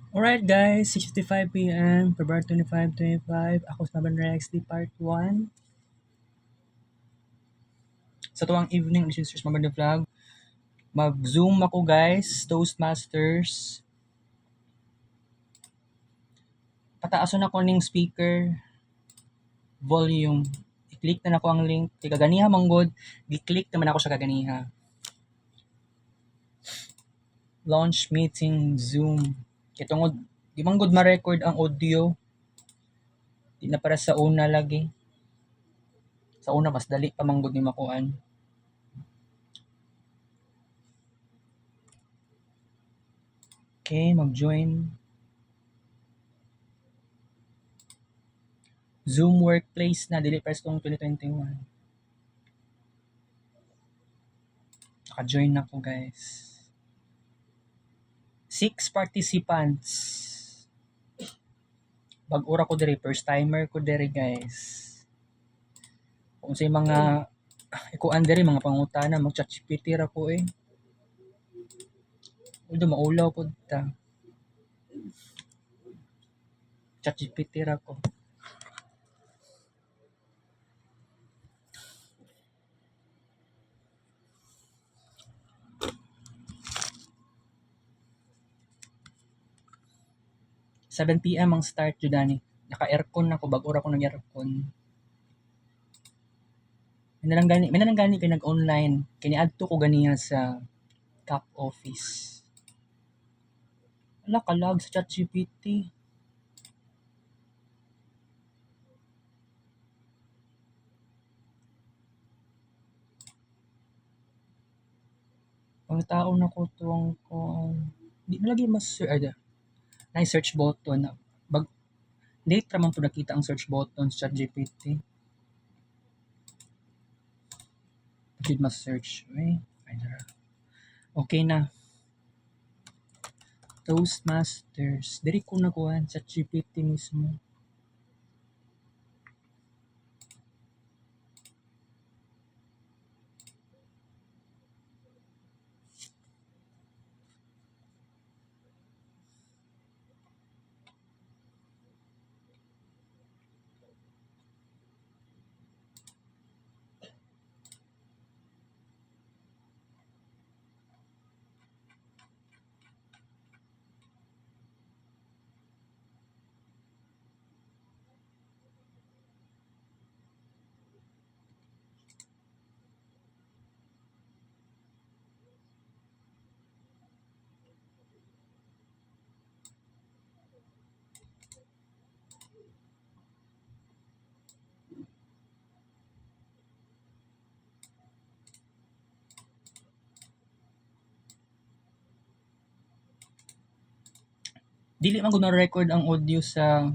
Alright guys, 6:55 p.m. February 25, 25. Ako sa Marvin Rey Part 1. Sa tuwang evening, this is Marvin Vlog. Mag-zoom ako guys, Toastmasters. Pataason ako ning speaker volume. I-click na ako ang link. Kay kaganiha manggod, gi-click naman ako sa kaganiha. Launch meeting, Zoom. Kitungod, di manggod ma-record ang audio. Di na para sa una lagi. Sa una, mas dali pa manggod ni makuan. Okay, mag-join. Zoom Workplace na, dili pa itong 2021. Naka-join na ko guys. 6 participants. Bag-ura ko diri, first timer ko diri guys. Kung sa mga ikuan diri mga pangutana, mag-chat GPT ra ko eh. Udo maulaw ko ta. Chat GPT ra ko. Seven PM ang start judani. Naka-aircon ako, bag-ura ko nag-aircon. May nalang gani kay nag-online. Kini-adto ko ganiya sa top office. Wala kalag sa chat GPT. Pang tao na ko tuwang ko. Di na lagi mas na search button. Late raman po nakita ang search button sa ChatGPT. Did mas search. Okay na. Toastmasters. Diri ko nakuha sa GPT mismo. Dili man gud record ang audio sa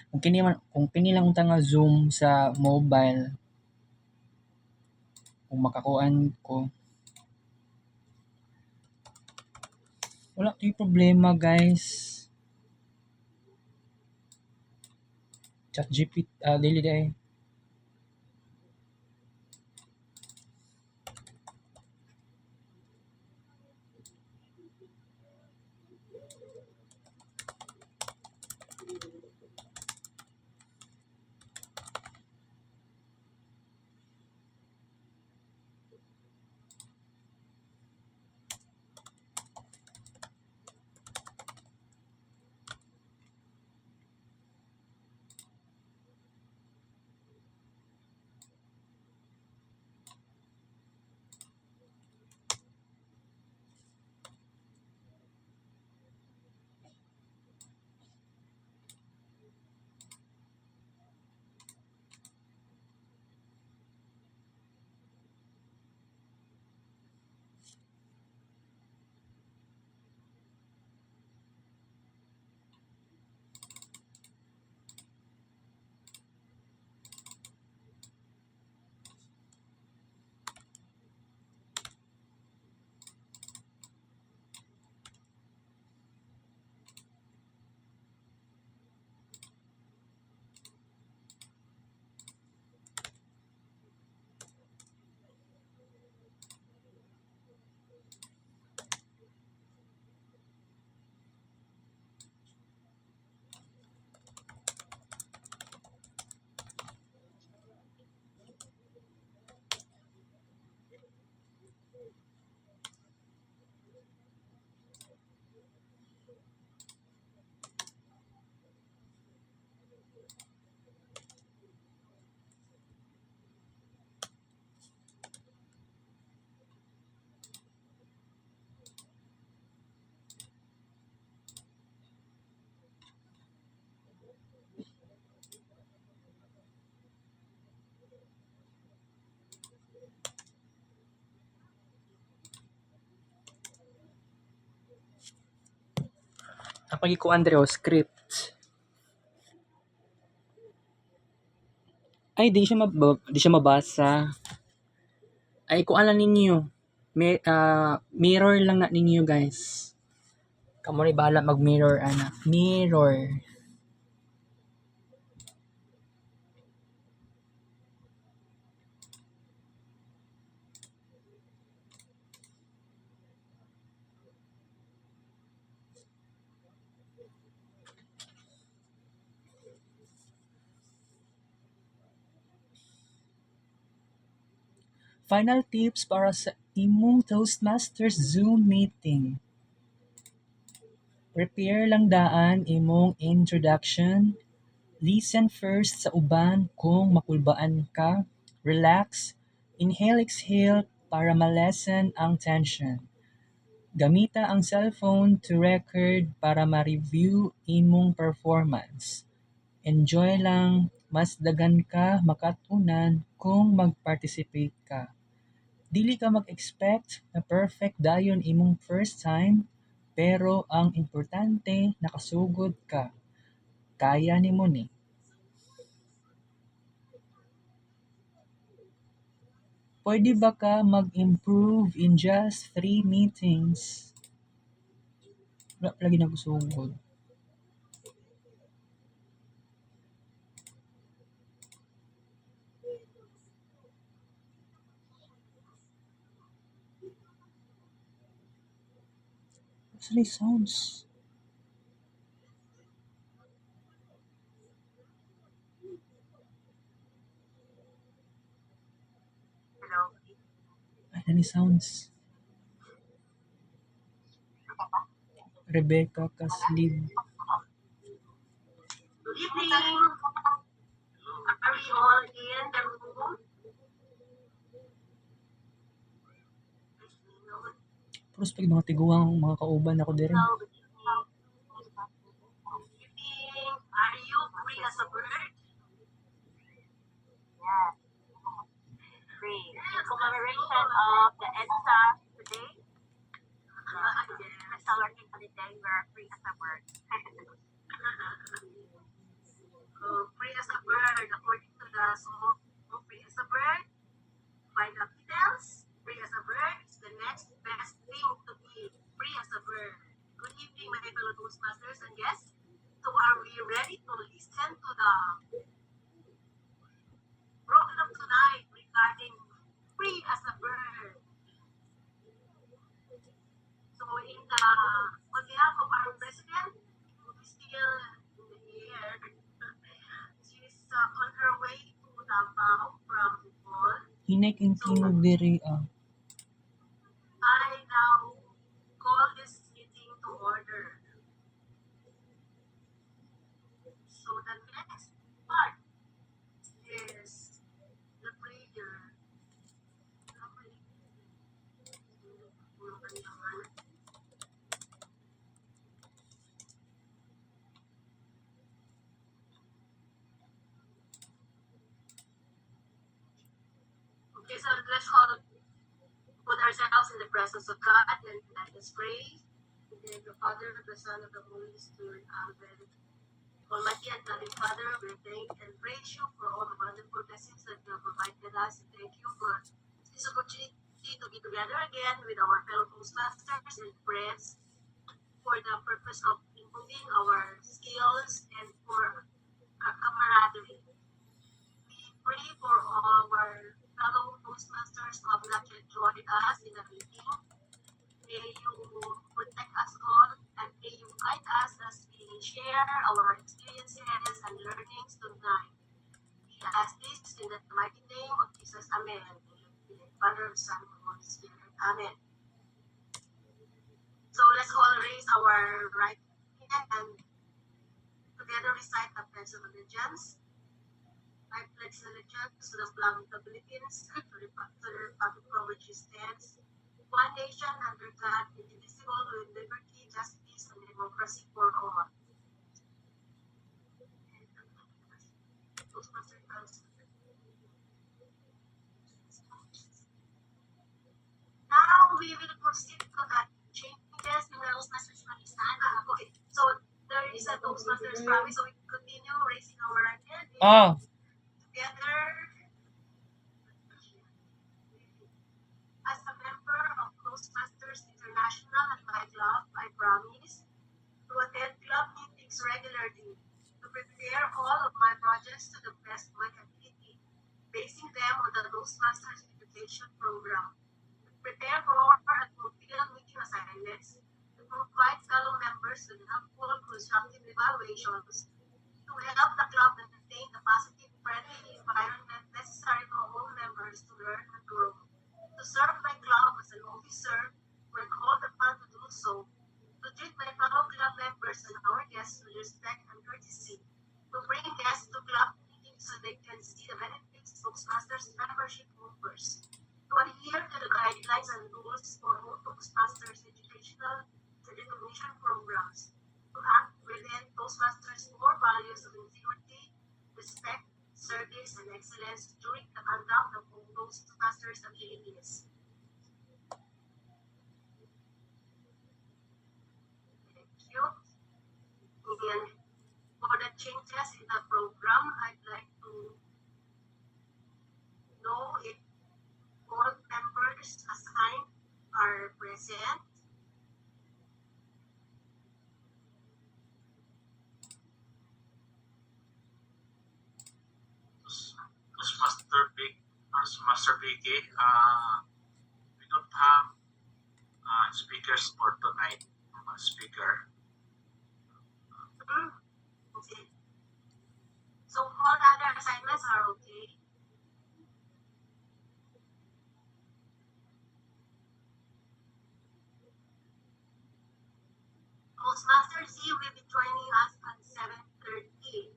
kung kini lang unta nga Zoom sa mobile. Kung makakuan ko. Wala to'y problema guys. ChatGPT dili day. pagikuan diri o script. Ay, di siya mabasa. Ay, kuan lang ninyo. Mirror lang na ninyo, guys. Kamo rin bahala mag-mirror, ana. Mirror. Final tips para sa imong Toastmasters Zoom meeting. Prepare lang daan imong introduction. Listen first sa uban kung makulbaan ka. Relax. Inhale, exhale para ma-lessen ang tension. Gamita ang cellphone to record para ma-review imong performance. Enjoy lang, mas dagan ka makatunan kung mag-participate ka. Dili ka mag-expect na perfect dayon imong first time, pero ang importante nakasugod ka. Kaya nimo ni. Pwede ba ka mag-improve in just 3 meetings? Wala lagi nagusugod. Actually sounds. Ay, nani sounds. Rebecca Kaslib. Good evening. Are we all in the room? Puros pag mga tiguang mga kauban ako dire. Hello, good evening. Good evening. Are you free as a bird? Yes. Free. In commemoration of the EDSA today, we're celebrating for the day we're free as a bird. Free as a bird, according to the song, free as a bird, find the details. Free as a bird is the next best thing to be free as a bird. Good evening, my fellow Toastmasters and guests. So are we ready to listen to the program tonight regarding free as a bird? So on behalf of our president, who is still in the air, she's on her way to Davao from Bicol. Hinay king tingog diri I now call this meeting to order. So the next part is the prayer. Okay, so let's all put ourselves in the presence of God and let us pray. In the name of the Father, the Son, and the Holy Spirit. Amen. Almighty and loving Father, we thank and praise you for all the wonderful blessings that you have provided us. Thank you for this opportunity to be together again with our fellow Toastmasters and friends for the purpose of improving our skills and for our camaraderie. We pray for all our fellow Toastmasters who have not yet joined us in the meeting. May you protect us all and may you guide us as we share our experiences and learnings tonight. We ask this in the mighty name of Jesus. Amen. In the Father, Son, and Holy Spirit. Amen. So let's all raise our right hand and together recite the Pledge of Allegiance. I pledge allegiance to the flag of the Philippines, to the republic for which it stands, one nation under God, indivisible, with liberty, justice, and democracy for all. Now we will proceed to the changes in the Toastmasters Pakistan. Okay, so is a Toastmasters promise, so we continue raising our hand and Oh, together as a member of Toastmasters International at my club, I promise to attend club meetings regularly, to prepare all of my projects to the best of my ability, basing them on the Toastmasters education program, to prepare for and fulfill meeting assignments, to provide fellow members with helpful constructive evaluations, to help the club maintain the positive, friendly environment necessary for all members to learn and grow, to serve my club as an officer when called upon to do so, to treat my fellow club members and our guests with respect and courtesy, to bring guests to club meetings so they can see the benefits Toastmasters membership offers, to adhere to the guidelines and rules for all Toastmasters educational and recognition programs, to act within Toastmasters' core values of integrity, respect, service, and excellence during the conduct of all Toastmasters activities. Thank you. And for the changes in the program, I'd like to know if all members assigned are present. Toastmaster Vicky, we don't have speakers for tonight. Normal speaker. Okay. So all other assignments are okay. Toastmaster Z will be joining us at 7:30.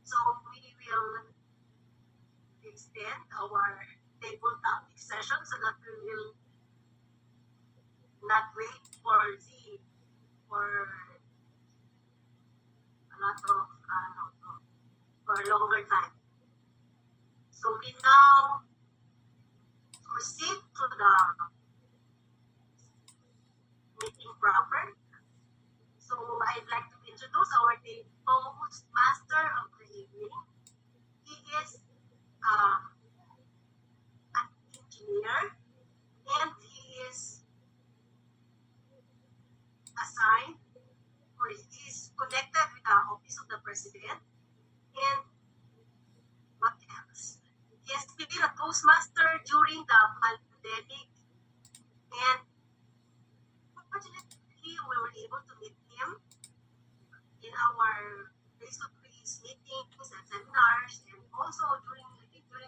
So we will extend our table topic session so that we will not wait for Z for a lot of for a longer time. So we now proceed to the meeting proper. So I'd like to introduce our Toastmaster of the evening. He is an engineer and he is assigned or he is connected with the Office of the President. And what else? He has been a Toastmaster during the pandemic, and fortunately we were able to meet him in our face-to-face meetings and seminars, and also during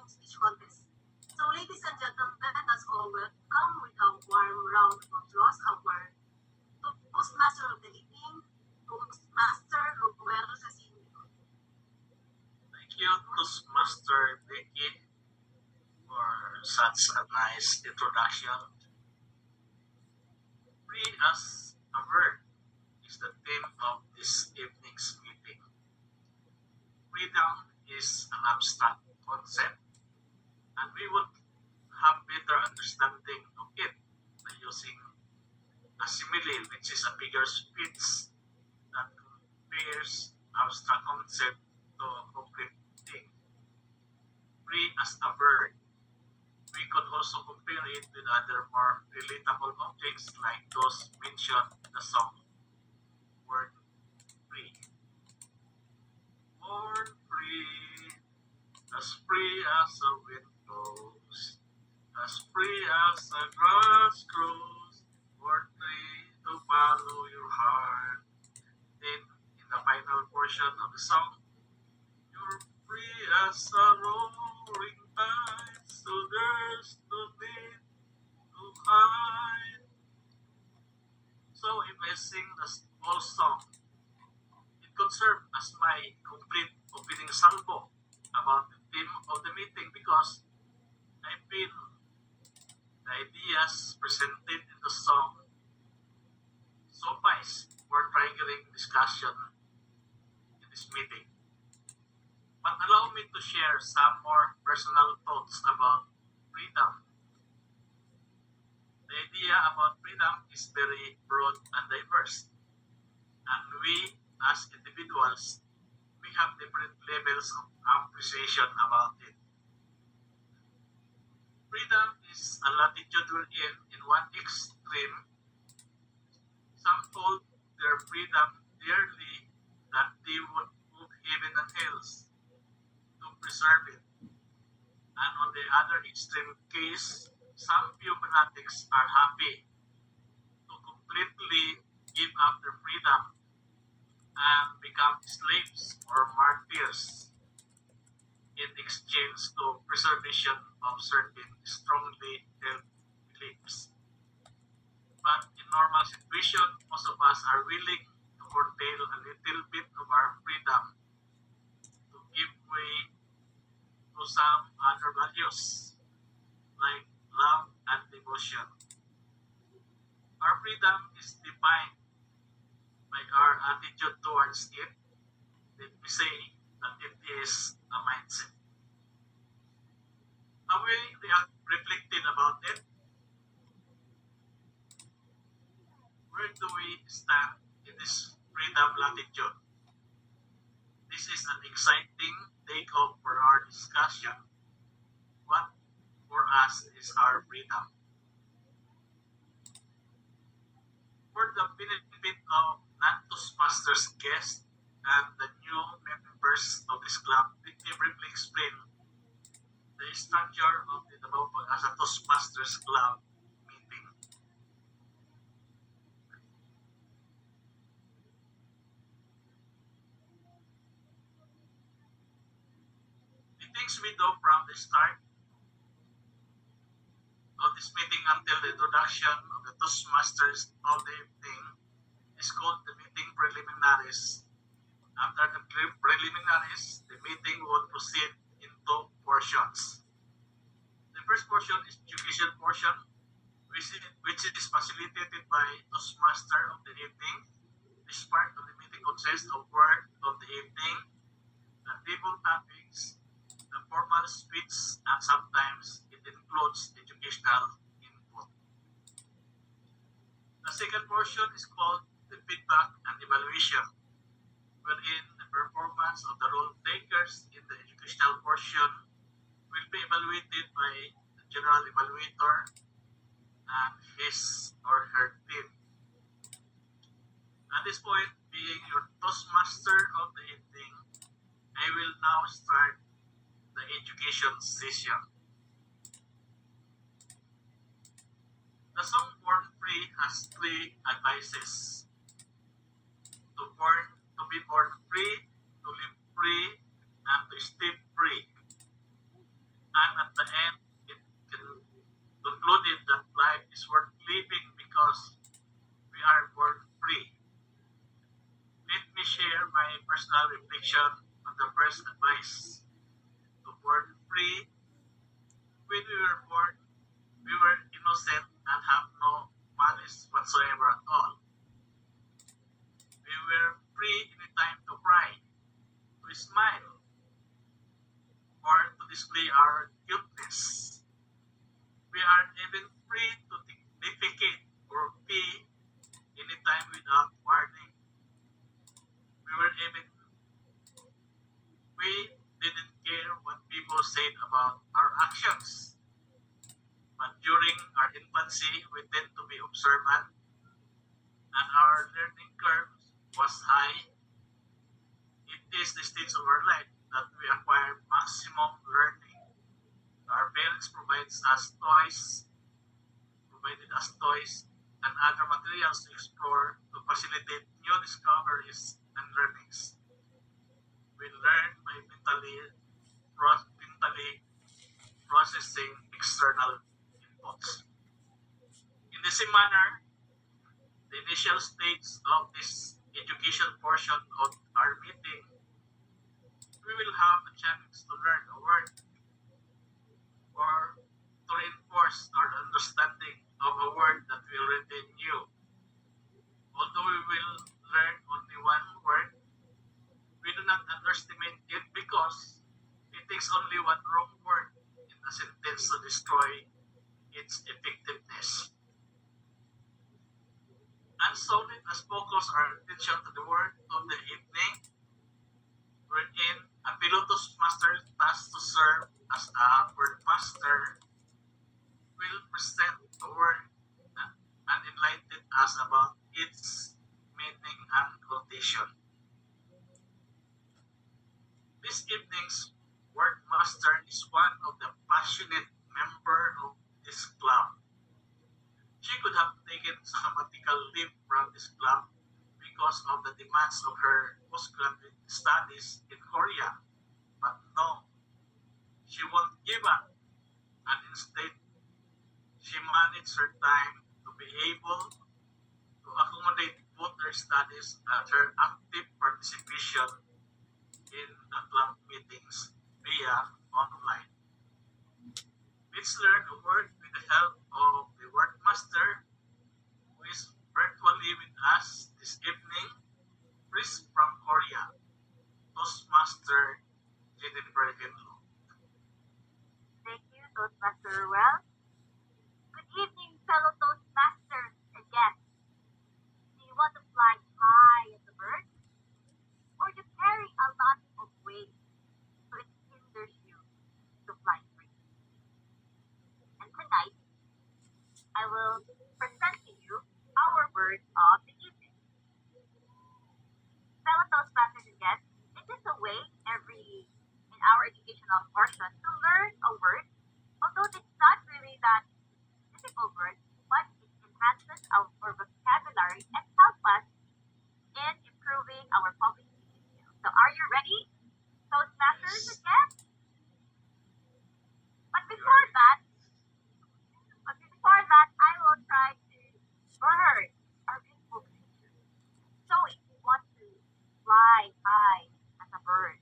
speech contests. So ladies and gentlemen, let's all welcome with a warm round of applause our Toastmaster of the evening, Toastmaster Romuelo Jacinto. Thank you, Toastmaster Vicky, for such a nice introduction. Free as a word is the theme of this evening's meeting. Freedom is an abstract concept, and we would have better understanding of it by using a simile, which is a figure speech that compares abstract concept to a concrete thing. Free as a bird. We could also compare it with other more relatable objects like those mentioned in the song Word Free. Born free, as free as a wind blows, as free as a grass grows, born free to follow your heart. Then, in the final portion of the song, you're free as a roaring tide, so there's no need to hide. So, if I sing the whole song, it could serve as my complete opening salvo about the theme of the meeting because I feel the ideas presented in the song suffice for triggering discussion in this meeting. But allow me to share some more personal thoughts about freedom. The idea about freedom is very broad and diverse, and we as individuals, we have different levels of appreciation about it. Freedom is a latitude we're in one extreme. Some hold their freedom dearly that they would move heaven and hills to preserve it. And on the other extreme case, some few fanatics are happy to completely give up their freedom and become slaves or martyrs in exchange to preservation of certain strongly held beliefs. But in normal situation, most of us are willing to curtail a little bit of our freedom to give way to some other values like love and devotion. Our freedom is defined by our attitude towards it. Let me say that it is a mindset. Have we reflected about it? Where do we stand in this freedom latitude? This is an exciting takeoff for our discussion. What for us is our freedom? For the benefit of non-Toastmasters guests and the new members of this club, let me briefly explain the structure of the Dabao as a Toastmasters club meeting. The things we do from the start of this meeting until the introduction of the Toastmasters all the evening is called the meeting preliminaries. After the preliminaries, the meeting will proceed into portions. The first portion is education portion, which is facilitated by Toastmaster of the evening. This part of the meeting consists of word of the evening, the table topics, the formal speech, and sometimes it includes educational input. The second portion is called the feedback and evaluation, wherein the performance of the role takers in the educational portion will be evaluated by the general evaluator and his or her team. At this point, being your Toastmaster of the evening, I will now start the education session. The song Born Free has three advices. To be born free, to live free, and to stay free. And at the end, it concluded that life is worth living because we are born free. Let me share my personal reflection on the first advice. To born free, when we were born, we were innocent and have no malice whatsoever at all. We were free anytime to cry, to smile, or to display our cuteness. We are even free to defecate or pee anytime without warning. We didn't care what people said about our actions. But during our infancy, we tend to be observant and our learning curve was high. It is the stage of our life that we acquire maximum learning. Our parents provided us toys and other materials to explore to facilitate new discoveries and learnings. We learn by mentally processing external inputs. In the same manner, the initial stage of this education portion of our meeting, we will have a chance to learn a word or to reinforce our understanding of a word that we already knew. Although we will learn only one word, we do not underestimate it because it takes only one wrong word in a sentence to destroy its effectiveness. And so let us focus our attention to the word of the fellow Toastmaster tasked to serve as a word master will present the word and enlighten us about its meaning and connotation. This evening's word master is one of the passionate members of this club. She could have taken sabbatical leave from this club because of the demands of her postgraduate studies in Korea. But no, she won't give up, and instead, she managed her time to be able to accommodate both her studies and her active participation in the club meetings via online. Let's learn a word with the help of the word master who is virtually with us this evening, Chris from Korea, Toastmaster Jennifer Henlo. Thank you, Toastmaster Well. Good evening, fellow Toastmasters and guests. Do you want to fly high as a bird? Or to carry a lot of weight so it hinders you to fly free? And tonight, I will present to you our word of the evening. Fellow Toastmasters and guests, it is a way in our educational portion to learn a word, although it's not really that difficult word, but it enhances our vocabulary and helps us in improving our public speaking skills. So are you ready, Toastmasters and guests? But before that, I will try to word our beautiful creature. So if you want to fly high as a bird,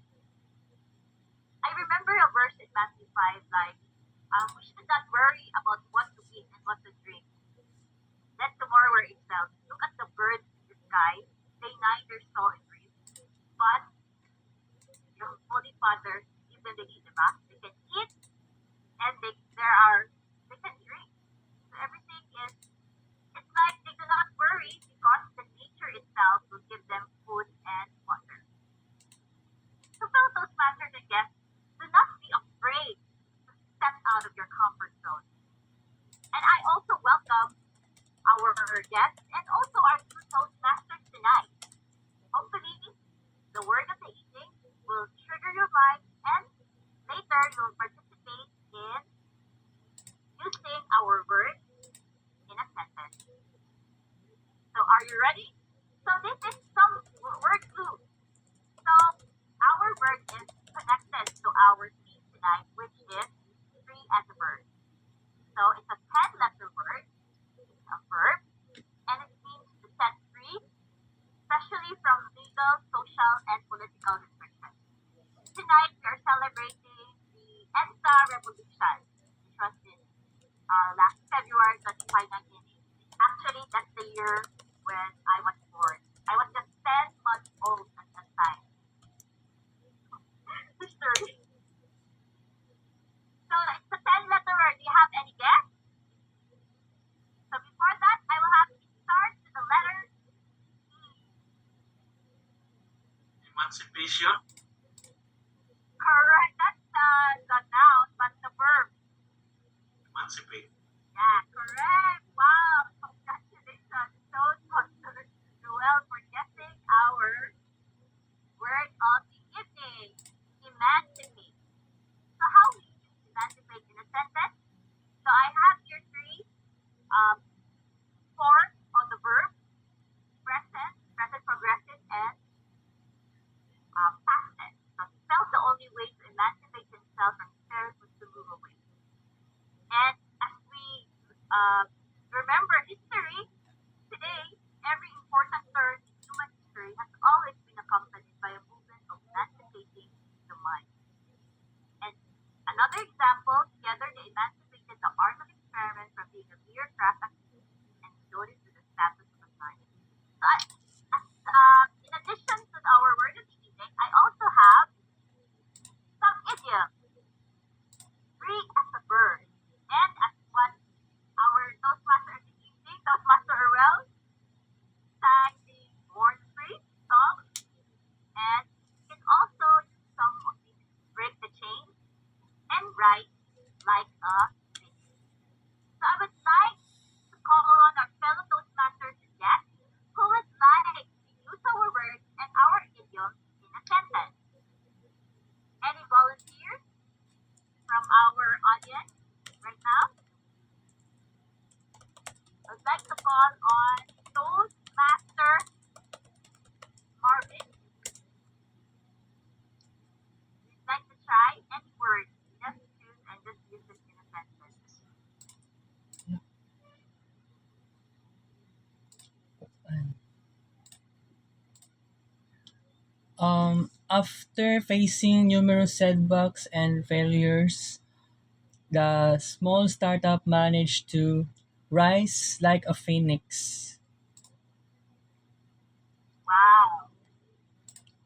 I remember a verse in Matthew 5 like, we should not worry about what to eat and what to drink. Let tomorrow wear itself. Look at the birds in the sky. They neither sow and reap, but your Holy Father gives them the need the bath. They can eat and they can drink. So everything is, it's like they do not worry because the nature itself will give them food and water. So fellow Toastmasters and guests, do not be afraid to step out of your comfort zone. And I also welcome our guests and also our two Toastmasters tonight. Hopefully, the word of the evening will trigger your mind and later you'll participate in using our word in a sentence. So are you ready? So this is some word clue. So our word is connected to our theme tonight, which is free as a bird. So it's a 10-letter word, it's a verb, and it means to set free, especially from legal, social, and political restrictions. Tonight we are celebrating the EDSA Revolution, which was in last February 25, 1980. Actually, that's the year when I was born. I was just 10 months old at that time. History. So it's a 10-letter word. Do you have any guess? So before that, I will have you start with the letter E. Emancipation. Correct. That's the noun, but the verb. Emancipate. Yeah, correct. Wow. Congratulations. So Joel for guessing our word of the evening. Emancipate. So how we use emancipate in a sentence? So I have here three forms of the verb: present, present progressive, and past tense. So he felt the only way to emancipate himself from fears was to move away. And as we remember history, today every important turn in human history has always meeting. So I would like to call on our fellow Toastmasters and guests who would like to use our words and our idioms in a sentence. Any volunteers from our audience right now? I would like to call on Toastmaster Marvin. Would like to try any word. Just choose and just use it in a sentence. After facing numerous setbacks and failures, the small startup managed to rise like a phoenix. Wow.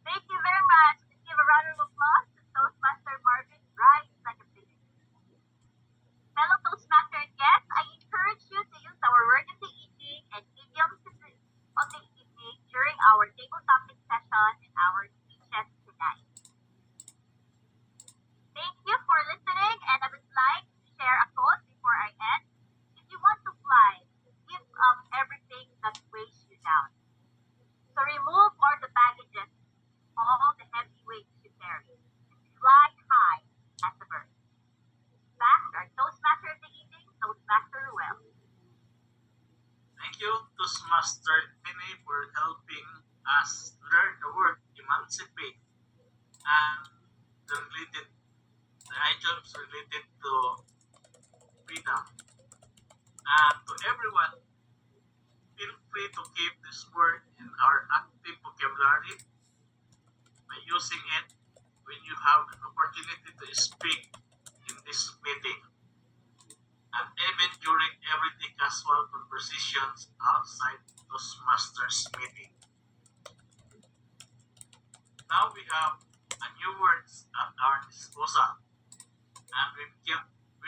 Thank you very much. Let's give a round of applause to Toastmaster Marvin Rey like a phoenix. Fellow Toastmaster and guests, I encourage you to use our word of the evening and idioms of the evening during our table topic session and our speeches tonight. Thank you for listening, and I would like to share a quote before I end. If you want to fly, give up everything that weighs you down. So remove all the baggages, all the heavy weights you carry, and fly high as a bird. Back to our Toastmaster of the evening, Toastmaster Ruel. Thank you, Toastmaster Penny, for helping us learn the word emancipate and the items related to freedom. And to everyone, feel free to keep this word in our active vocabulary by using it when you have an opportunity to speak in this meeting, and even during everyday casual conversations outside Toastmasters meeting. Now we have a new words at our disposal, and we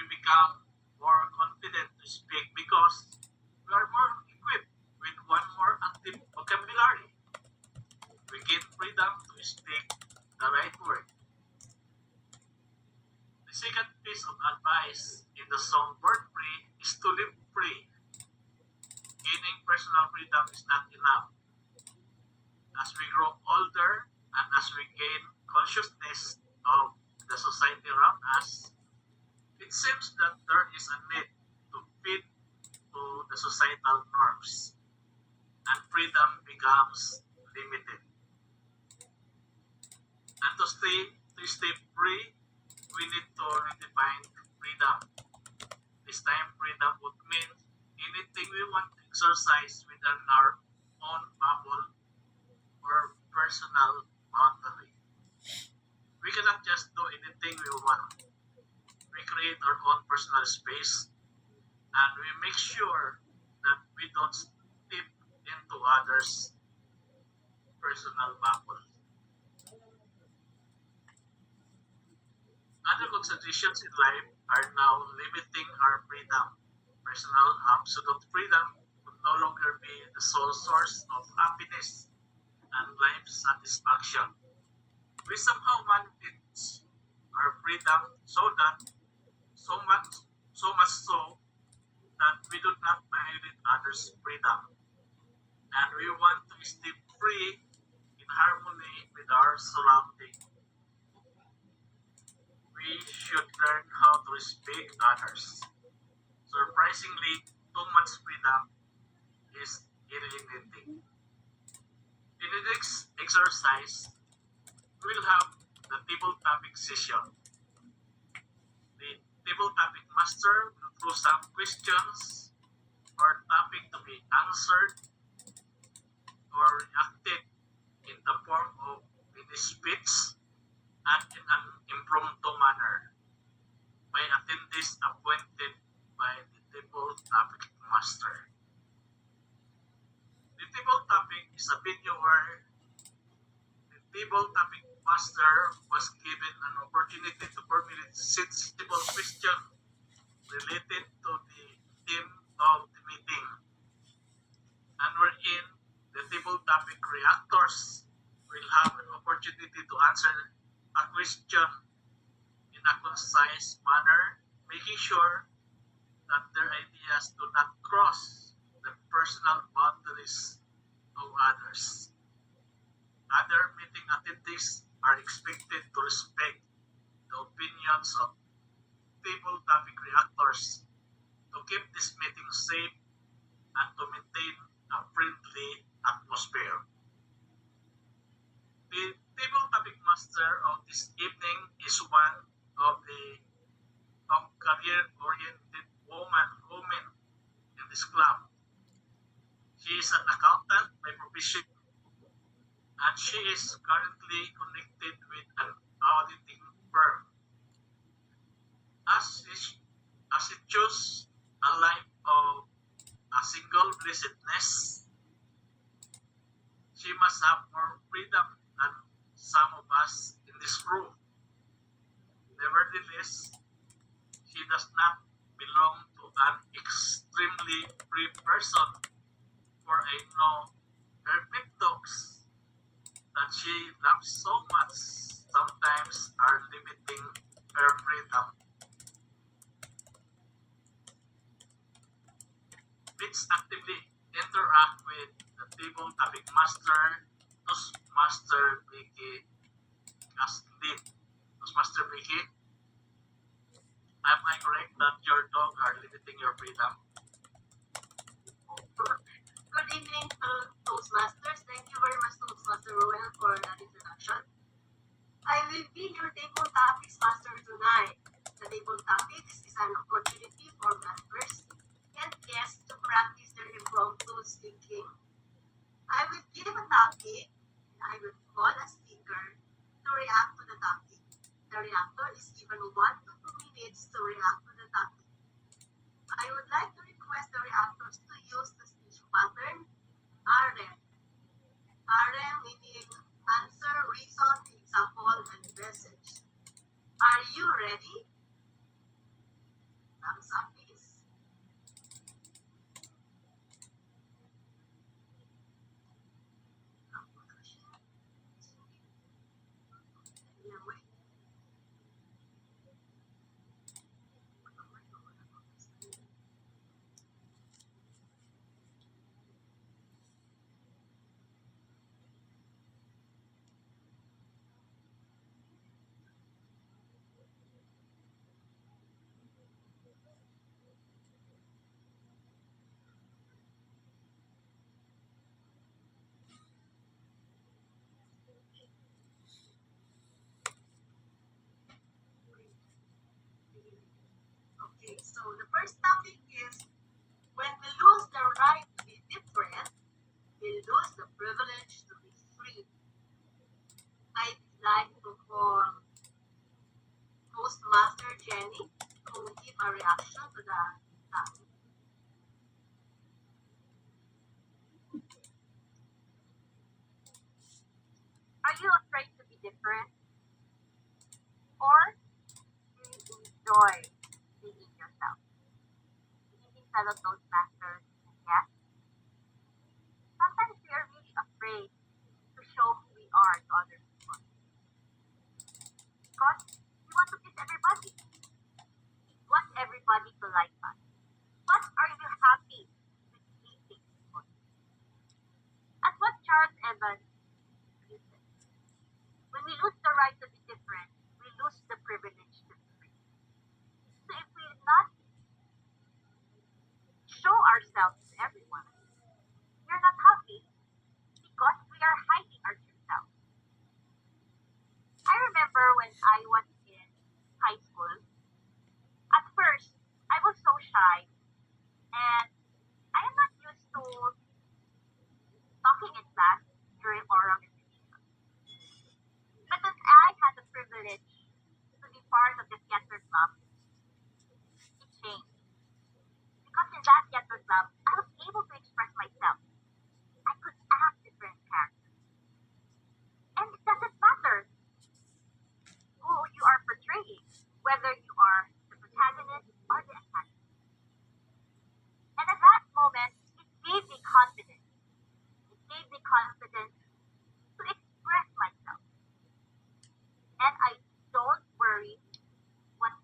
become more confident to speak because we are more equipped with one more active vocabulary. We gain freedom to speak the right word. The second piece of advice in the song Born Free is to live free. Gaining personal freedom is not enough. As we grow older and as we gain consciousness of the society around us, it seems that there is a need to fit to the societal norms, and freedom becomes limited. And to stay free, we need to redefine freedom. This time, freedom would mean anything we want to exercise within our own bubble or personal boundary. We cannot just do anything we want. We create our own personal space, and we make sure that we don't step into others' personal bubbles. Other considerations in life are now limiting our freedom. Personal absolute freedom would no longer be the sole source of happiness and life satisfaction. We somehow manage our freedom so much so that we do not violate others' freedom, and we want to stay free in harmony with our surroundings. We should learn how to respect others. Surprisingly, too much freedom is alienating. In the next exercise, we'll have the table topic session. The table topic master will throw some questions or topic to be answered or reacted in the form of mini speech and in an impromptu manner by attendees appointed by the table topic master. The table topic is a venue where the table topic master was given an opportunity to formulate sensible questions related to the theme of the meeting, and wherein the table topic reactors will have an opportunity to answer a question in a concise manner making sure that their ideas do not cross the personal boundaries of others. Other meeting attendees are expected to respect the opinions of table topic reactors to keep this meeting safe and to maintain a friendly atmosphere. The table topic master of this evening is one of the career-oriented women in this club. She is an accountant by profession and she is currently connected with an auditing firm. As she, as she chose a life of a single blessedness, she must have more freedom than some of us in this room. Nevertheless, she does not belong to an extremely free person, for I know her pet dogs that she loves so much sometimes are limiting her freedom. Pets actively interact with the table topic master, Toastmaster Vicky Caslin. Toastmaster Vicky, am I correct that your dog are limiting your freedom? Good evening to Toastmasters. Thank you very much, Toastmaster Rowan, for that introduction. I will be your table topics master tonight. The table topics is an opportunity for members and guests to practice their impromptu speaking. I will give a topic and I will call a speaker to react to the topic. The reactor is given 1 to 2 minutes to react to the topic. I would like to request the reactors to use the speech pattern RM. RM meaning answer, reason, example, and message. Are you ready? Thumbs up, please. Okay, so the first topic is when we lose the right to be different, we lose the privilege to be free. I'd like to call Toastmaster Jenny who will give a reaction to the topic. Are you afraid to be different? Or do you enjoy being yourself? Meeting fellow Toastmasters and yes, sometimes we are really afraid to show who we are to other people. Because we want to please everybody. We want everybody to like us. But are you happy with pleasing people? As what Charles Evans said, when we lose the right to be different, we lose the privilege to be free. So if we not show ourselves to everyone, we're not happy because we are hiding our true self. I remember when I was in high school, at first, I was so shy and I am not used to talking in class during oral recitation. But when I had the privilege to be part of the theater club, it changed. Because in that theater club, I was able to express myself. I could act different characters. And it doesn't matter who you are portraying, whether you are the protagonist or the antagonist. And at that moment, it gave me confidence. It gave me confidence to express myself. And I don't worry what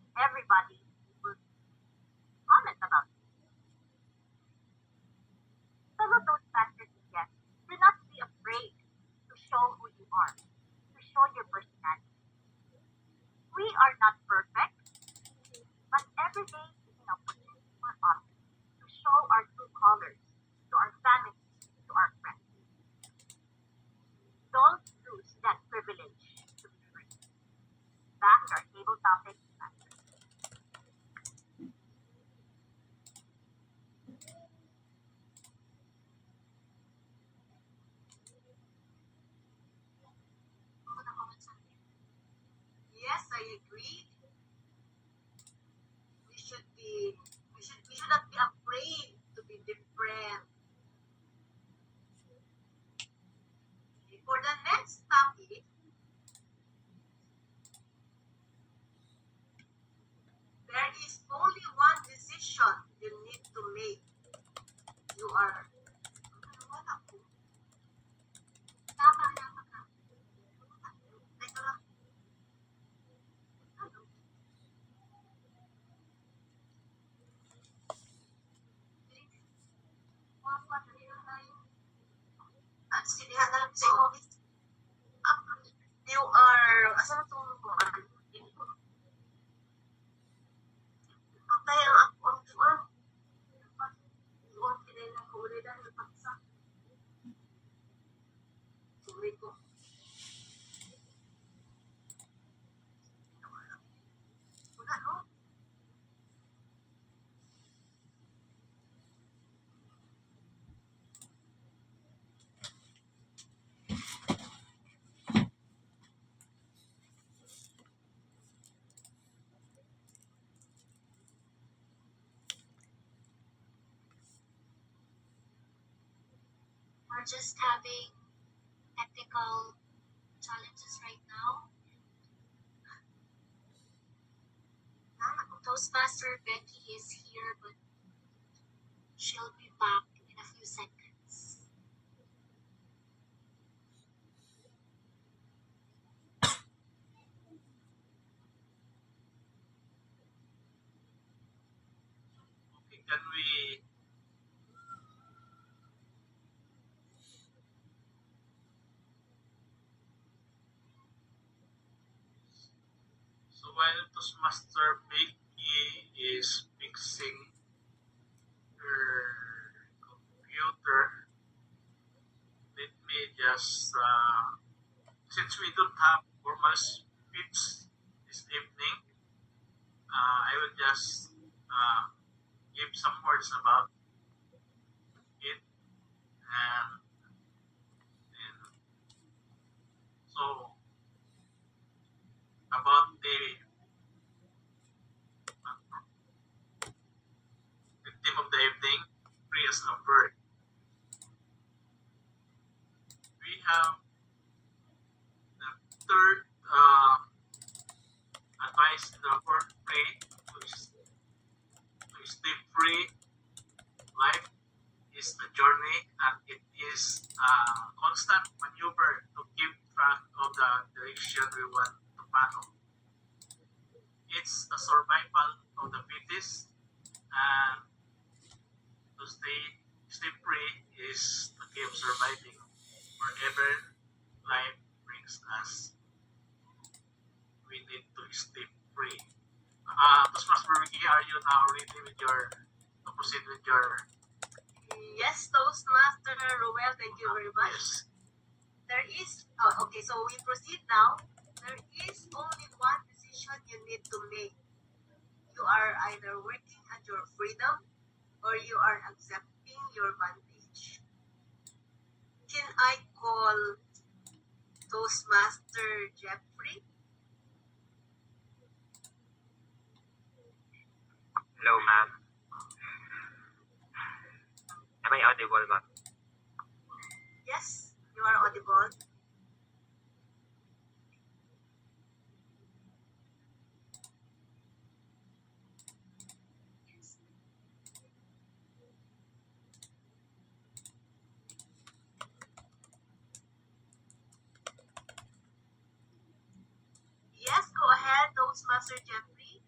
personality. We are not perfect, but every day is an opportunity for us to show our true colors to our family, to our friends. Don't lose that privilege to be free. Back to our table topic. Yes, I agree. We should be we should not be afraid to be different. For the next topic, there is only one decision you need to make. You are wala ko. Tama na ka. Teka lang. Ano? Sinihan na lang sa office. You are, asa na itong mga patay ang ako ang tuwan. Tuwan kinay na huli dahil paksa. Sorry ko. Wala, no? We're just having technical challenges right now. Toastmaster Becky is here, but she'll be back in a few seconds. Okay, can we so while Toastmaster Becky is fixing her computer, let me just since we don't have formal speech this evening, I will just give some words about it and so about the theme of the evening, free as a bird. We have the third advice in the fourth free to stay free. Life is a journey and it is a constant maneuver to keep track of the direction we want to follow. It's a survival of the fittest and to stay free is to keep surviving wherever life brings us. We need to stay free. Toastmaster Ricky, are you now ready with to proceed with your Yes, Toastmaster Roel, thank you very much. yes? There is, okay, so we proceed now. There is only one decision you need to make. You are either working at your freedom or you are accepting your bondage. Can I call Toastmaster Jeffrey? Hello, ma'am. Am I audible, ma'am? Yes, you are audible. Yes, go ahead, Toastmaster Jeffrey.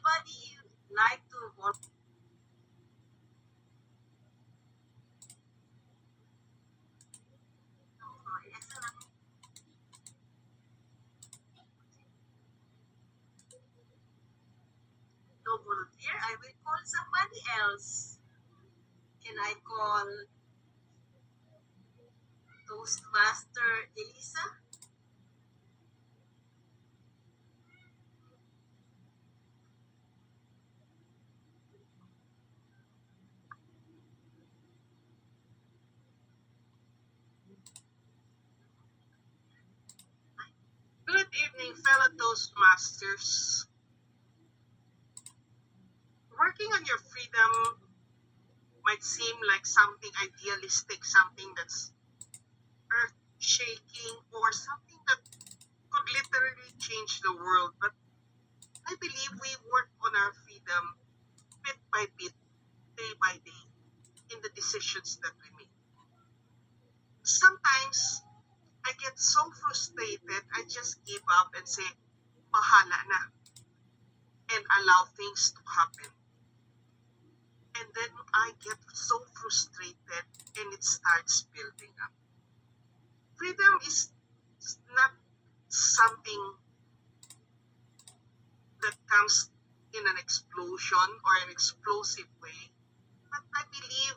anybody like to volunteer? No volunteer? I will call somebody else. Can I call Toastmaster Elisa? Good evening, fellow Toastmasters. Working on your freedom might seem like something idealistic, something that's earth shaking, or something that could literally change the world. But I believe we work on our freedom bit by bit, day by day, in the decisions that we make. Sometimes I get so frustrated, I just give up and say, bahala na, and allow things to happen. And then I get so frustrated and it starts building up. Freedom is not something that comes in an explosion or an explosive way, but I believe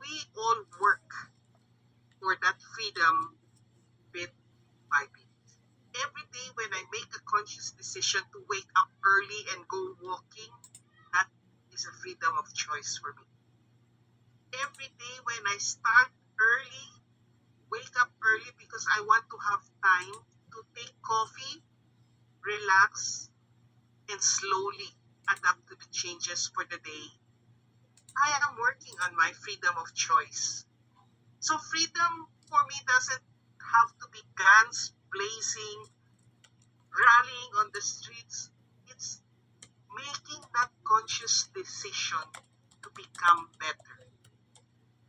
we all work for that freedom bit by bit. Every day when I make a conscious decision to wake up early and go walking, that is a freedom of choice for me. Every day when I start early, wake up early because I want to have time to take coffee, relax, and slowly adapt to the changes for the day, I am working on my freedom of choice. So freedom for me doesn't have to be guns blazing, rallying on the streets. It's making that conscious decision to become better.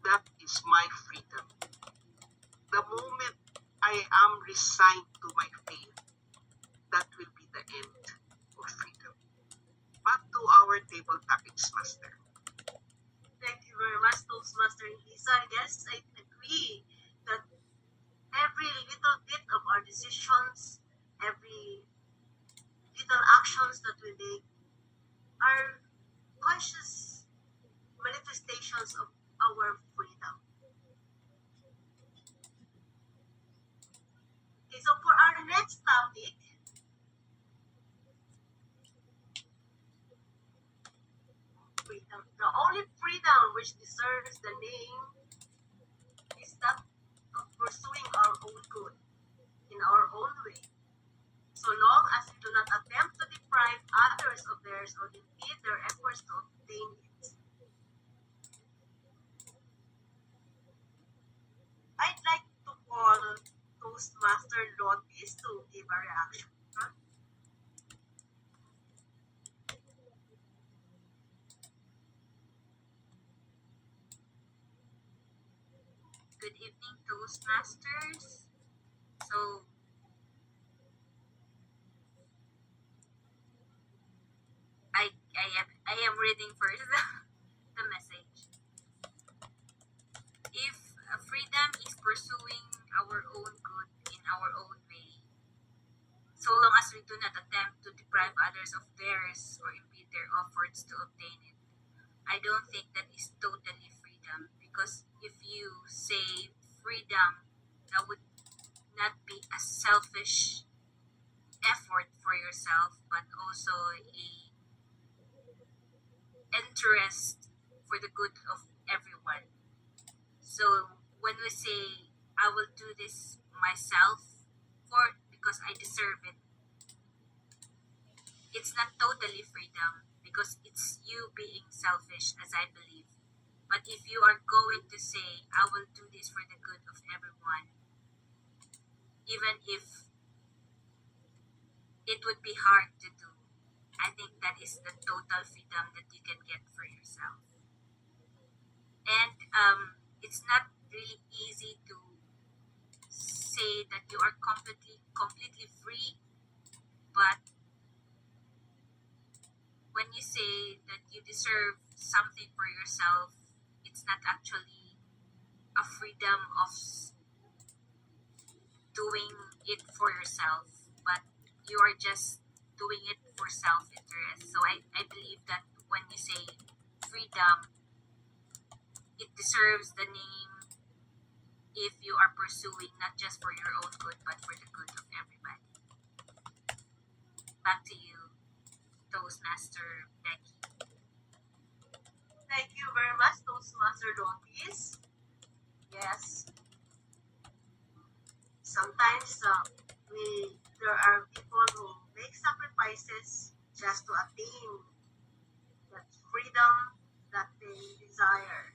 That is my freedom. The moment I am resigned to my fate, that will be the end of freedom. Back to our table topics, Master. Thank you very much, Toastmaster Lisa. I guess I agree that every little bit of our decisions, every little actions that we make are conscious manifestations of our freedom. Okay, so for our next topic, freedom. The only freedom which deserves the name is that of pursuing our own good in our own way, so long as we do not attempt to deprive others of theirs or impede their efforts to obtain it. I'd like to call Toastmaster Lotis to give a reaction. Good evening, Toastmasters. So, I am reading first the message. If freedom is pursuing our own good in our own way, so long as we do not attempt to deprive others of theirs or impede their efforts to obtain it, I don't think that is totally freedom, because if you say freedom, that would not be a selfish effort for yourself, but also a interest for the good of everyone. So when we say I will do this myself for because I deserve it, it's not totally freedom because it's you being selfish, as I believe. But if you are going to say I will do this for the good of everyone, even if it would be hard to do, I think that is the total freedom that you can get for yourself. And it's not really easy to say that you are completely free, but when you deserve something for yourself, it's not actually a freedom of doing it for yourself, but you are just doing it for self-interest. So I believe that when you say freedom, it deserves the name if you are pursuing not just for your own good, but for the good of everybody. Back to you, Toastmaster Becky. Thank you very much, Toastmaster Dotis. Yes, sometimes there are people who make sacrifices just to attain that freedom that they desire.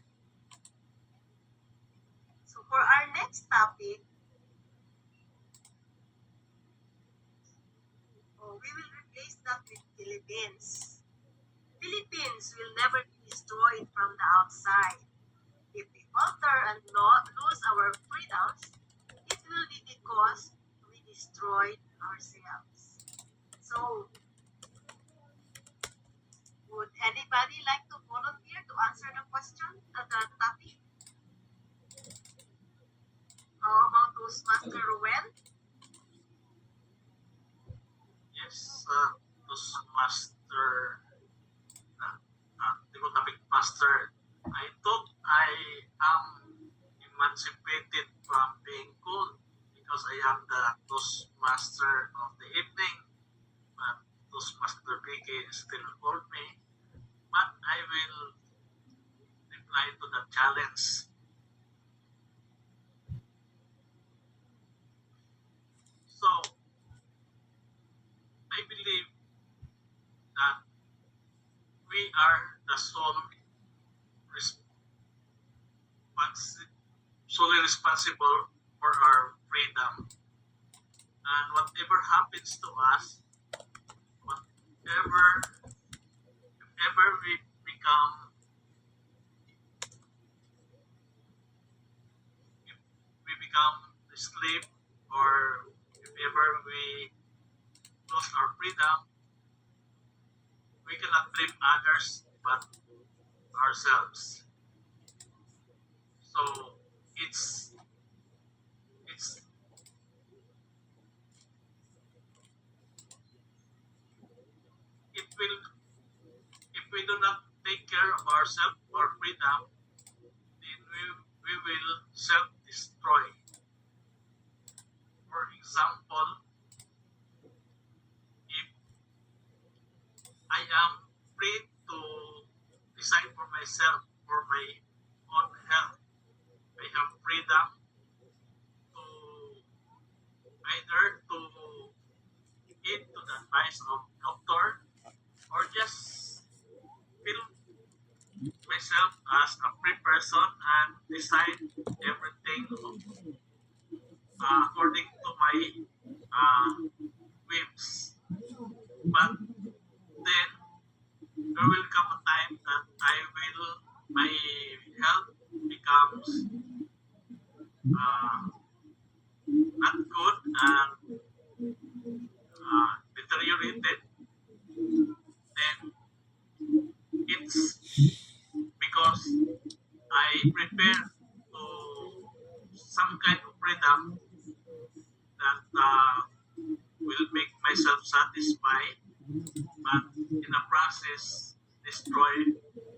So for our next topic, we will replace that with Philippines. Philippines will never be destroyed from the outside. If we falter and lose our freedoms, it will be because we destroyed ourselves. So, would anybody like to volunteer to answer the question, the topic? How about Toastmaster Ruel? Yes, Toastmaster, the topic master. I thought I am emancipated from being cold because I am the Toastmaster of the evening, but Toastmaster Vicky still called me. But I will reply to the challenge. So I believe that we are the solely responsible for our freedom. And whatever happens to us, whatever, if ever if we become a slave, or if ever we lose our freedom, we cannot blame others but ourselves. So it's it's it will, if we do not take care of ourselves or freedom, then we will self-destroy. For example, if I am free to decide for myself, for my own health, I have freedom to either to heed to the advice of doctor, or just feel myself as a free person and decide everything according to my whims. But then there will come a time that my health becomes not good and deteriorated. Then it's because I prepare to some kind of freedom that will make myself satisfied, but in the process destroy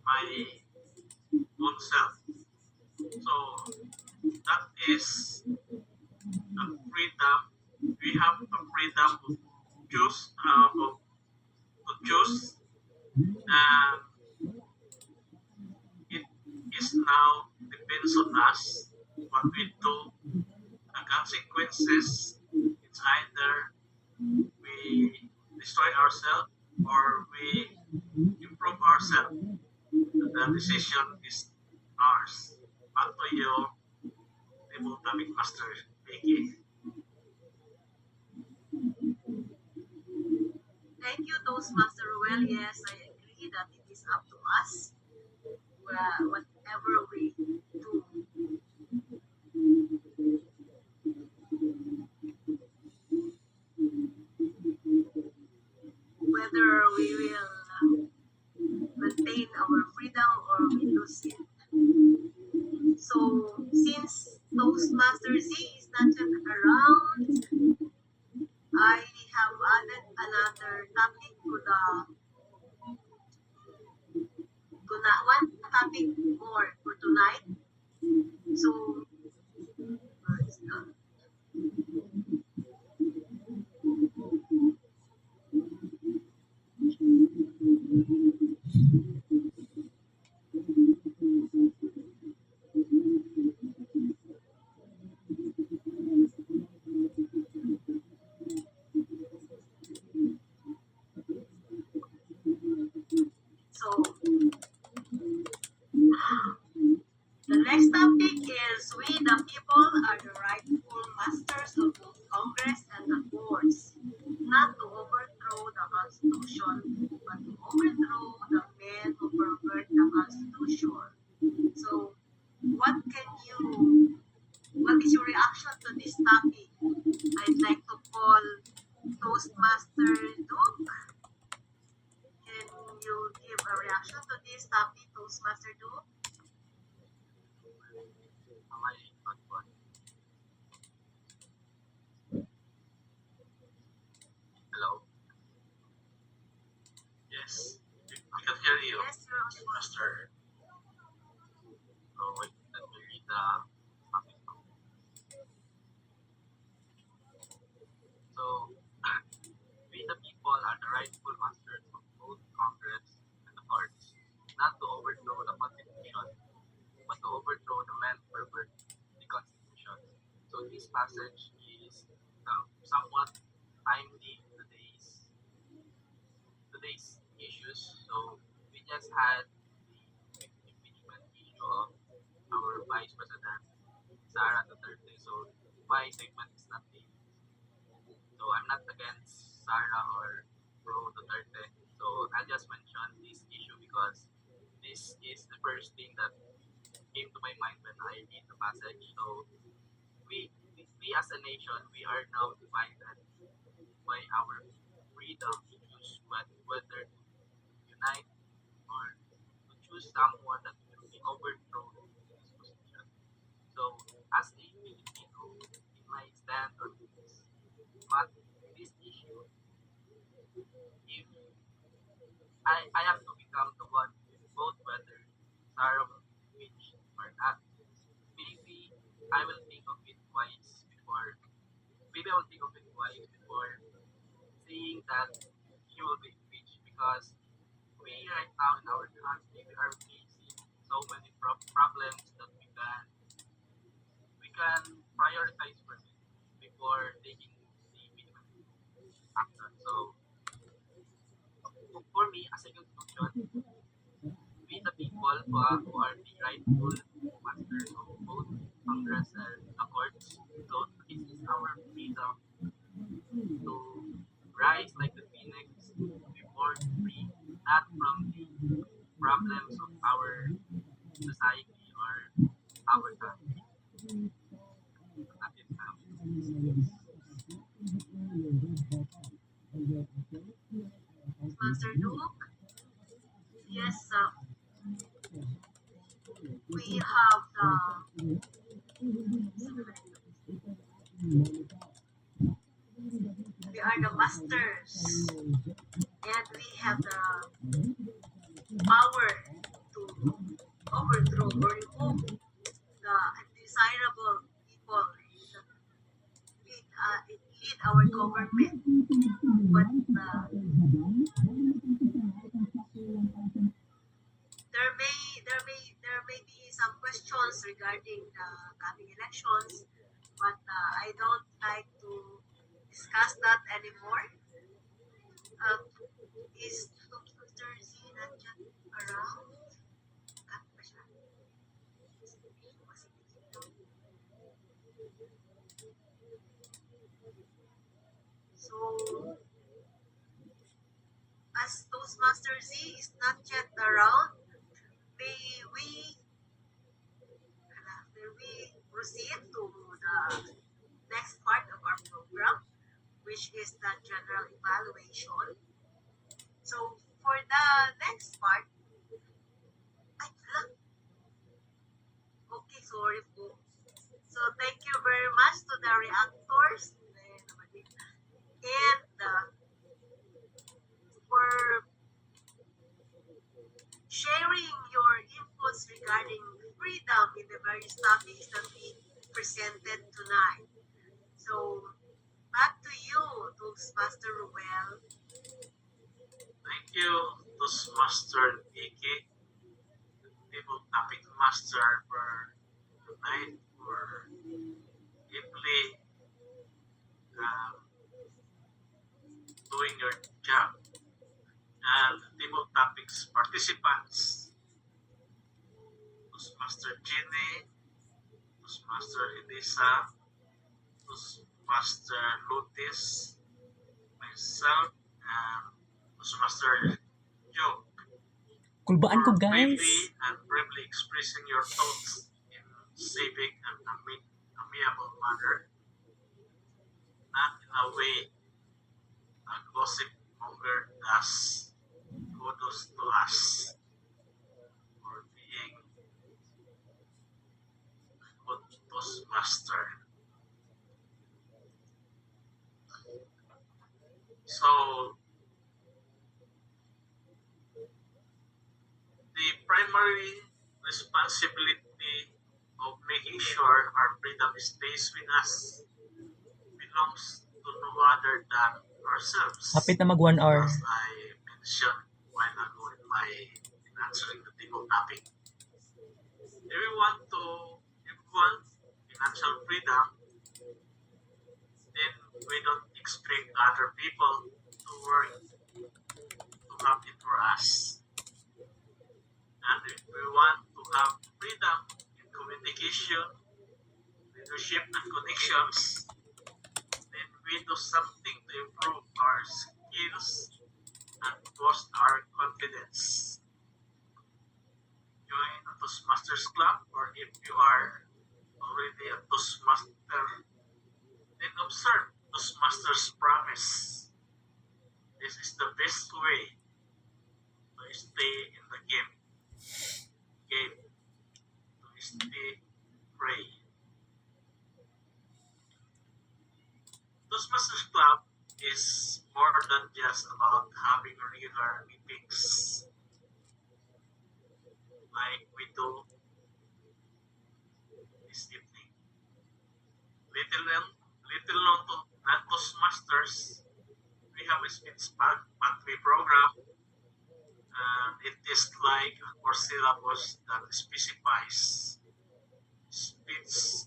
my own self. So that is a freedom. We have a freedom to choose, and it is now depends on us what we do. The consequences, it's either we destroy ourselves or we improve ourselves. The decision is ours. Back to you, the topic master, Vicky. Thank you, Toastmaster Ruel. Yes, I agree that it is up to us. Whatever we do, whether we will maintain Toastmaster Z is not yet around, I have added another topic one topic more for tonight. So, where is the- so the next topic is we the people are the rightful masters of both Congress and the courts, not to overthrow the Constitution, but to overthrow the men who pervert the Constitution. So, what is your reaction to this topic? I'd like to call Toastmaster Duke. Can you give a reaction to this topic, Toastmaster Duke? Am I audible? Hello? Yes, I can hear you, Yes, you're audible. Master. So wait, let me read the topic. So, we the people are the rightful masters of both Congress and the courts, not to overthrow the Constitution, but to overthrow the men who pervert the Constitution. So this passage is somewhat timely to today's issues. So we just had the impeachment issue of our Vice President Sara Duterte. So my statement is not the so I'm not against Sara or pro Duterte. So I'll just mention this issue because this is the first thing that came to my mind when I read the passage. So we as a nation, we are now divided by our freedom to choose whether to unite or to choose someone that will be overthrown in this position. So as a Filipino, in my stand on this issue, if I have to become the one to vote whether Sarah will be impeached or not, maybe I will think of it twice before maybe I will think of it twice before saying that he will be impeached because we right now in our country we are facing so many problems that we can prioritize first before taking the minimum action. So for me, as a conclusion, we the people who are the rightful masters of both Congress and the courts. So this is our freedom to rise like the phoenix, to be born free, not from the problems of our society or our country. At this time. Master Duke? Yes, we have we are the masters and we have the power to overthrow or remove the undesirable people lead our government. But there may be some questions regarding the coming elections, but I don't like to discuss that anymore. Um, is Dr. Z not yet around? So, as Toastmaster Z is not yet around, may we may we proceed to the next part of our program, which is the general evaluation. So, for the next part, ay, hala. Okay, sorry po. So, So thank you very much to the reactors and for sharing your inputs regarding freedom in the various topics that we presented tonight. So back to you, Toastmaster Ruel. Thank you, Toastmaster Iki, Table Topic Master, for tonight, for deeply doing your job. And Table Topics participants, Toastmaster Ginny, Toastmaster Elisa, Toastmaster Lutis, myself, and Toastmaster Joe, Kulbaan ko, for guys. bravely and bravely expressing your thoughts in civic and amiable manner, not in a way a gossip monger does. Kudos to us for being good Toastmaster. So, the primary responsibility of making sure our freedom stays with us belongs to no other than ourselves. Hapit na mag 1 hour. As I mentioned a while ago in answering the table topic, if we want financial freedom, then we don't expect other people to work to have it for us. And if we want to have freedom in communication, leadership, and connections, then we do something to improve our skills and boost our confidence. Join a Toastmasters Club, or if you are already a Toastmaster, then observe Toastmasters' promise. This is the best way to stay in the game. To stay free. Toastmasters Club is more than just about having regular meetings like we do this evening. Little known to non-Toastmasters, we have a speech monthly program, and it is like a course syllabus that specifies speech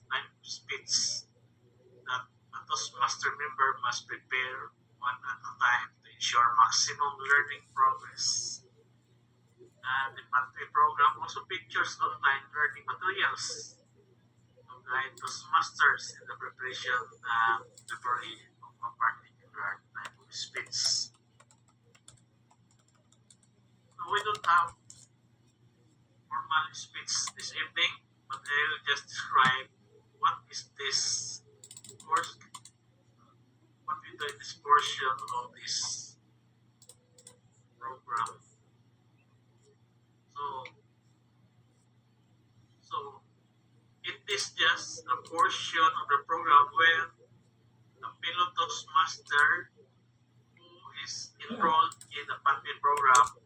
that a Toastmaster member must prepare one at a time to ensure maximum learning progress. And the monthly program also features online learning materials to guide Toastmasters in the preparation and delivery of a particular type of speech. So we don't have formal speech this evening, but I will just describe what is this course, what we do in this portion of this program. So it is just a portion of the program where a fellow Toastmaster who is enrolled in the monthly program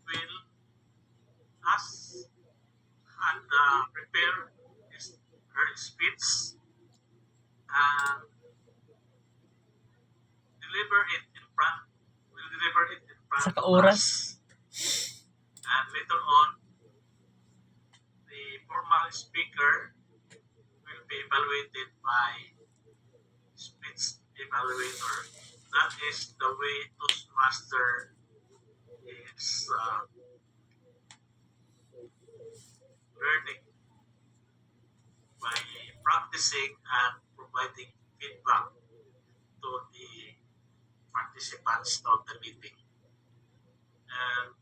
will ask and prepare her speech and deliver it in front. Will deliver it in front Sa of oras. us. And later on, the formal speaker will be evaluated by speech evaluator. That is the way Toastmaster is learning, by practicing and providing feedback to the participants of the meeting. And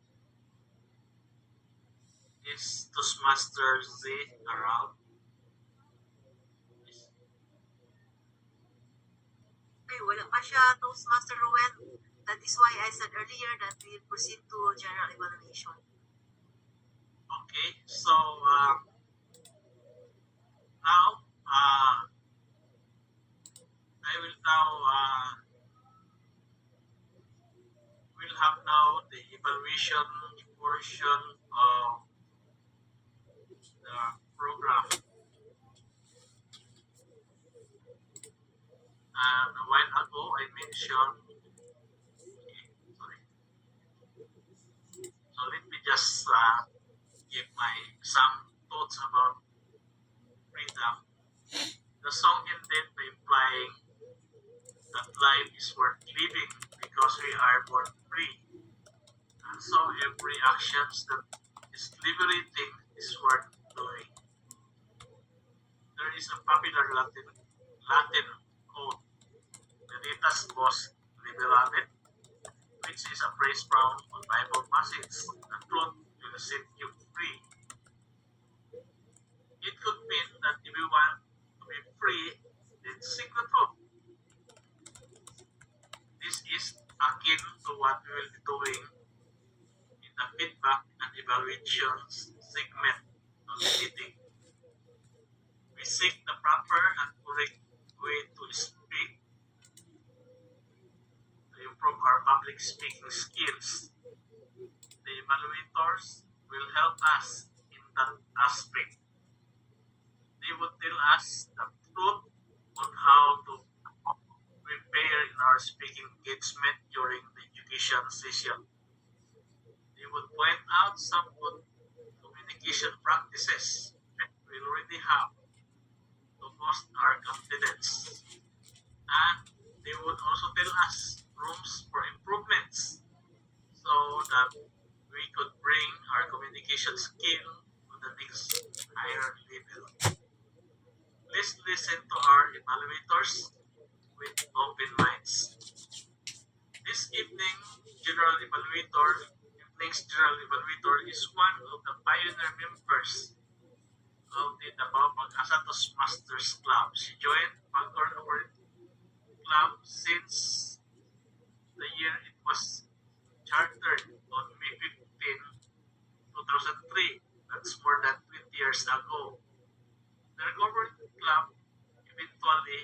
is Toastmaster Z around? Okay, wala pa siya, Toastmaster Ruel. That is why I said earlier that we proceed to general evaluation. Okay, so now Uh, I will now will have now the evaluation portion of the program. And a while ago, I mentioned, sorry, so let me just give my some thoughts about freedom. The song ended by implying that life is worth living because we are born free. And so every action that is liberating is worth doing. There is a popular Latin quote, "Veritas vos liberate," which is a phrase from a Bible passage. The truth will set you free. It could mean that if you want to be free, then seek the truth. This is akin to what we will be doing in the feedback and evaluations segment of the meeting. We seek the proper and correct way to speak to improve our public speaking skills. The evaluators will help us in that aspect. They would tell us the truth on how to prepare in our speaking engagement during the education session. They would point out some good communication practices we already have to boost our confidence. And they would also tell us rooms for improvements so that we could bring our communication skill to the next higher level. Please listen to our evaluators with open minds. This evening's general evaluator is one of the pioneer members of the Davao Pag-asa Toastmasters Club. She joined Pagcor Award Club since the year it was chartered on May 15, 2003. That's more than 20 years ago. The governing club eventually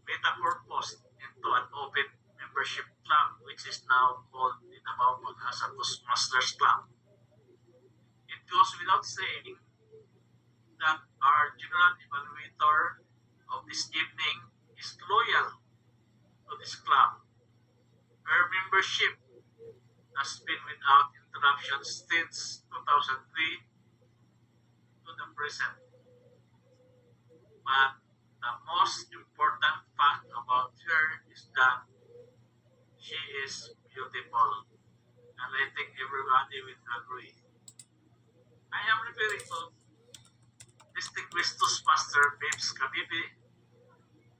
metamorphosed into an open membership club, which is now called the Davao Pag-asa Toastmasters Club. It goes without saying that our general evaluator of this evening is loyal to this club. Her membership has been without interruption since 2003 to the present. But the most important fact about her is that she is beautiful. And I think everybody will agree. I am referring to distinguished Toastmaster Babes Kabibi,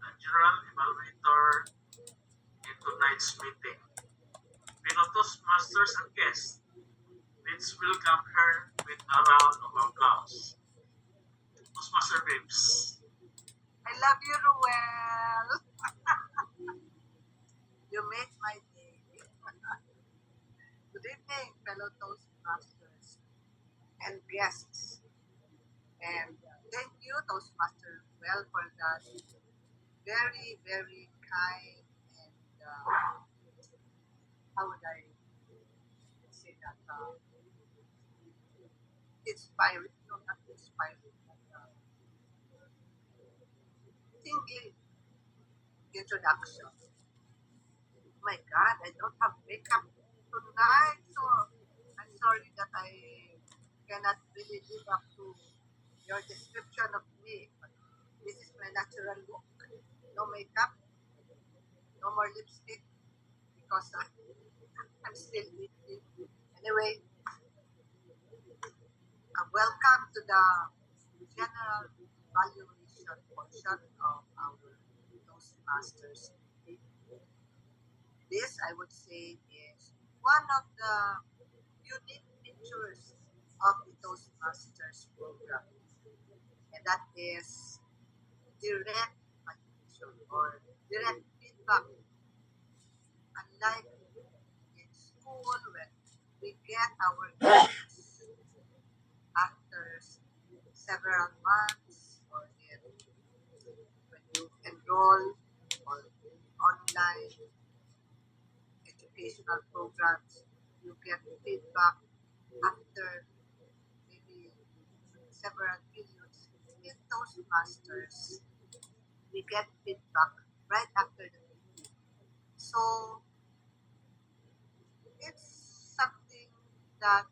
the General Evaluator in tonight's meeting. Fellow Toastmasters and guests, let's welcome her with a round of applause. Toastmaster Babes. I love you, Ruel. You made my day. Good evening, fellow Toastmasters and guests. And thank you, Toastmaster Ruel, for that very, very kind and how would I say that? Inspiring, no, not inspiring, but tingly introduction. My God, I don't have makeup tonight, so I'm sorry that I cannot really live up to your description of me. But this is my natural look. No makeup, no more lipstick, because I'm still eating. Anyway, welcome to the general evaluation portion of our Toastmasters. This, I would say, is one of the unique features of the Toastmasters program, and that is direct evaluation or direct feedback. Unlike in school, when we get our grades after several months or enroll or online educational programs, you get feedback after maybe several periods. In Toastmasters, we get feedback right after the meeting. So it's something that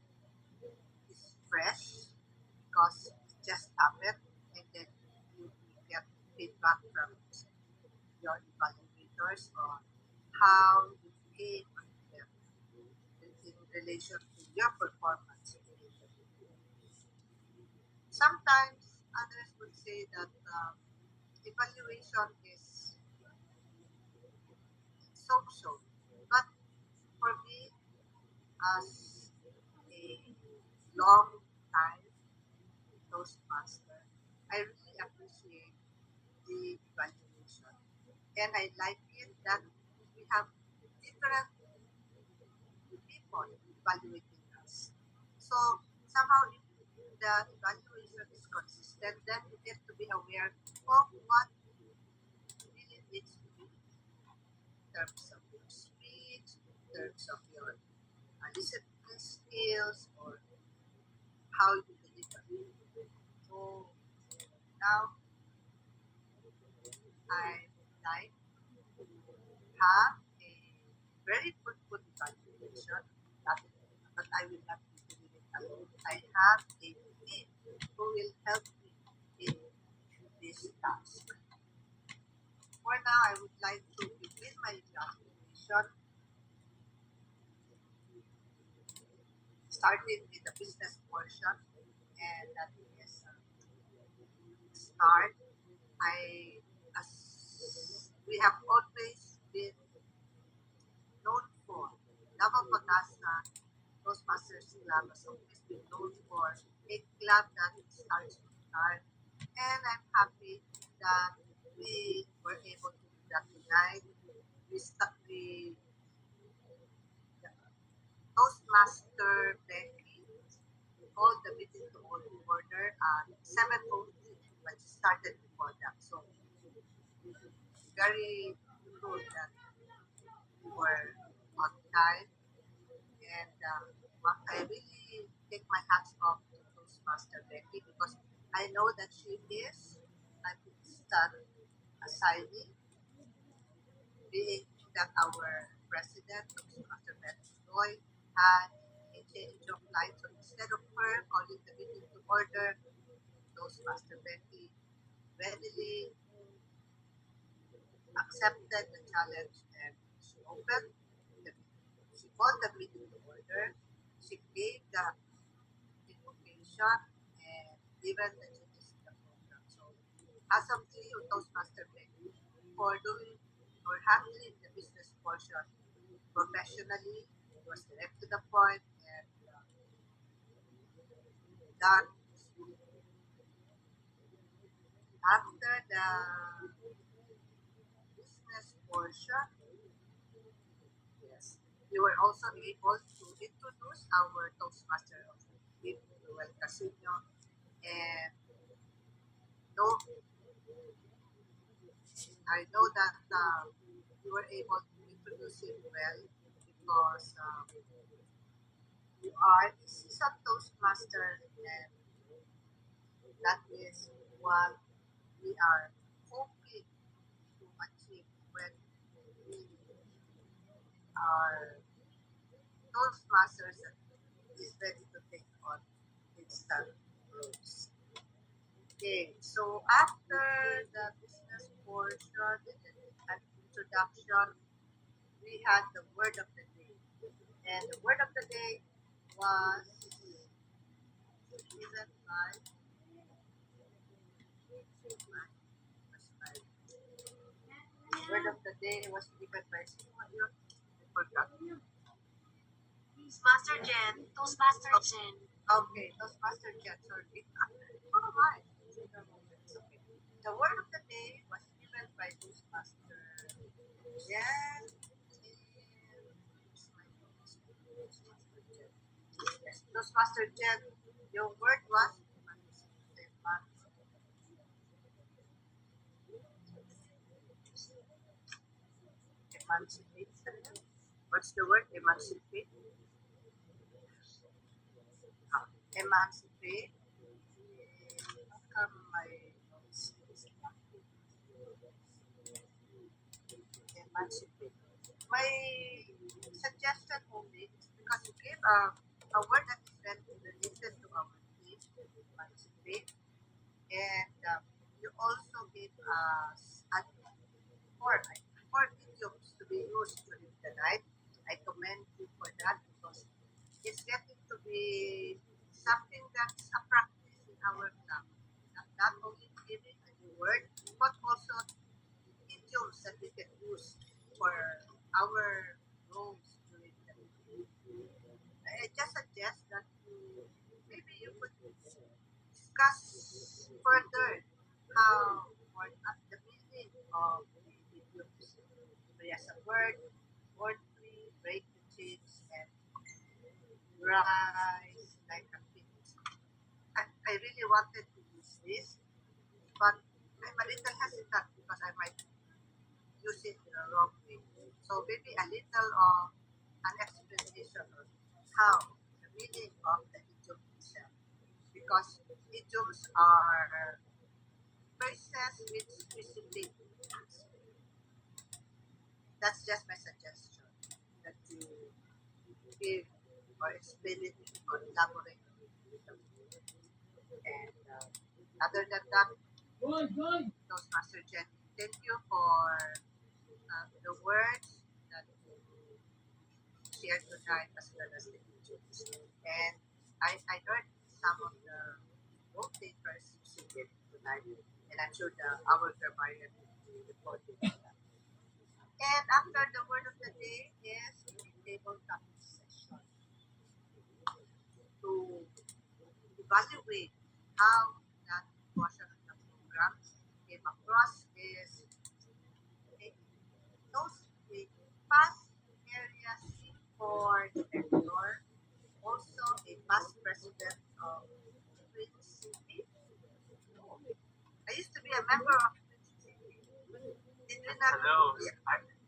is fresh because it just happened and then you get feedback from your evaluators on how you behave on them in relation to your performance. Sometimes others would say that evaluation is so-so, but for me, as a long time Toastmaster, I really appreciate the evaluation. And I like it that we have different people evaluating us. So somehow if the evaluation is consistent, then you get to be aware of what really needs to be in terms of your speech, in terms of your listening skills, or how you deliver. So now I would like have a very fruitful evaluation, that, but I will not be doing it alone. I have a team who will help me in this task. For now, I would like to begin my evaluation, starting with the business portion, and that is start. As we have always been known for, Navapagasa Toastmasters Club has always been known for a club that starts with time. And I'm happy that we were able to do that tonight. We Toastmaster Becky called the meeting to order at 7:03, but she started before that. So very good that we were on time. And I really take my hats off to Toastmaster Becky because I know that she is an instant assignee, being that our president, Toastmaster Becky Joy, had a change of line. So instead of her calling the meeting to order, Toastmaster Becky readily accepted the challenge and she opened the meeting. She called the meeting to order. She gave the invocation and even the changes in the program. So as of to you, Toastmaster Becky, for doing or handling the business portion professionally, it was direct to the point and done after the business portion. Yes, we were also able to introduce our Toastmaster of the week, Noel Casino, and no, I know that we were able to introduce him well because you are a seasoned Toastmaster, and that is what we are hoping to achieve when we are Toastmasters that is ready to take on instant roles. Okay, so after the business portion and then an introduction, we had the word of the day. And the word of the day was given by the word of the day was given by Sino. I forgot. Master Jen, Toastmaster Jen. Okay, Toastmaster Jet, sorry. Oh my. Okay. The word of the day was given by Toastmaster Jen. Yes, Toastmaster Jen, your word was emancipate. What's the word? Emancipate. Emancipate. How come my notes is not emancipate? My suggestion only is because you gave a word that is related to our theme, emancipate, and you also gave us four idioms to be used during the night. I commend you for that because it's getting to be something that's a practice in our club. Not only giving a new word, but also idioms that we can use for our roles during the day. I just suggest that maybe you could discuss further how or the meaning of the idioms. So yes, a word, wordplay, break the chains, and rise like a phoenix. I really wanted to use this, but I'm a little hesitant because I might use it in a wrong way. So maybe a little of an explanation on how the meaning of the idiom itself. Because idioms are phrases with specific aspect. That's just my suggestion that you give or explain it or elaborate on it a little bit. And other than that, Toastmaster Jenny, thank you for the words that you shared tonight as well as the videos. And I heard some of the note takers using it tonight, and I'm sure our grammarian will be reporting on that. And after the word of the day is a table topic session to evaluate how that portion of the program came across is a those a past area seat for director, also a past president of Queen City. I used to be a member of Queen City. Did you not? Hello. Yeah.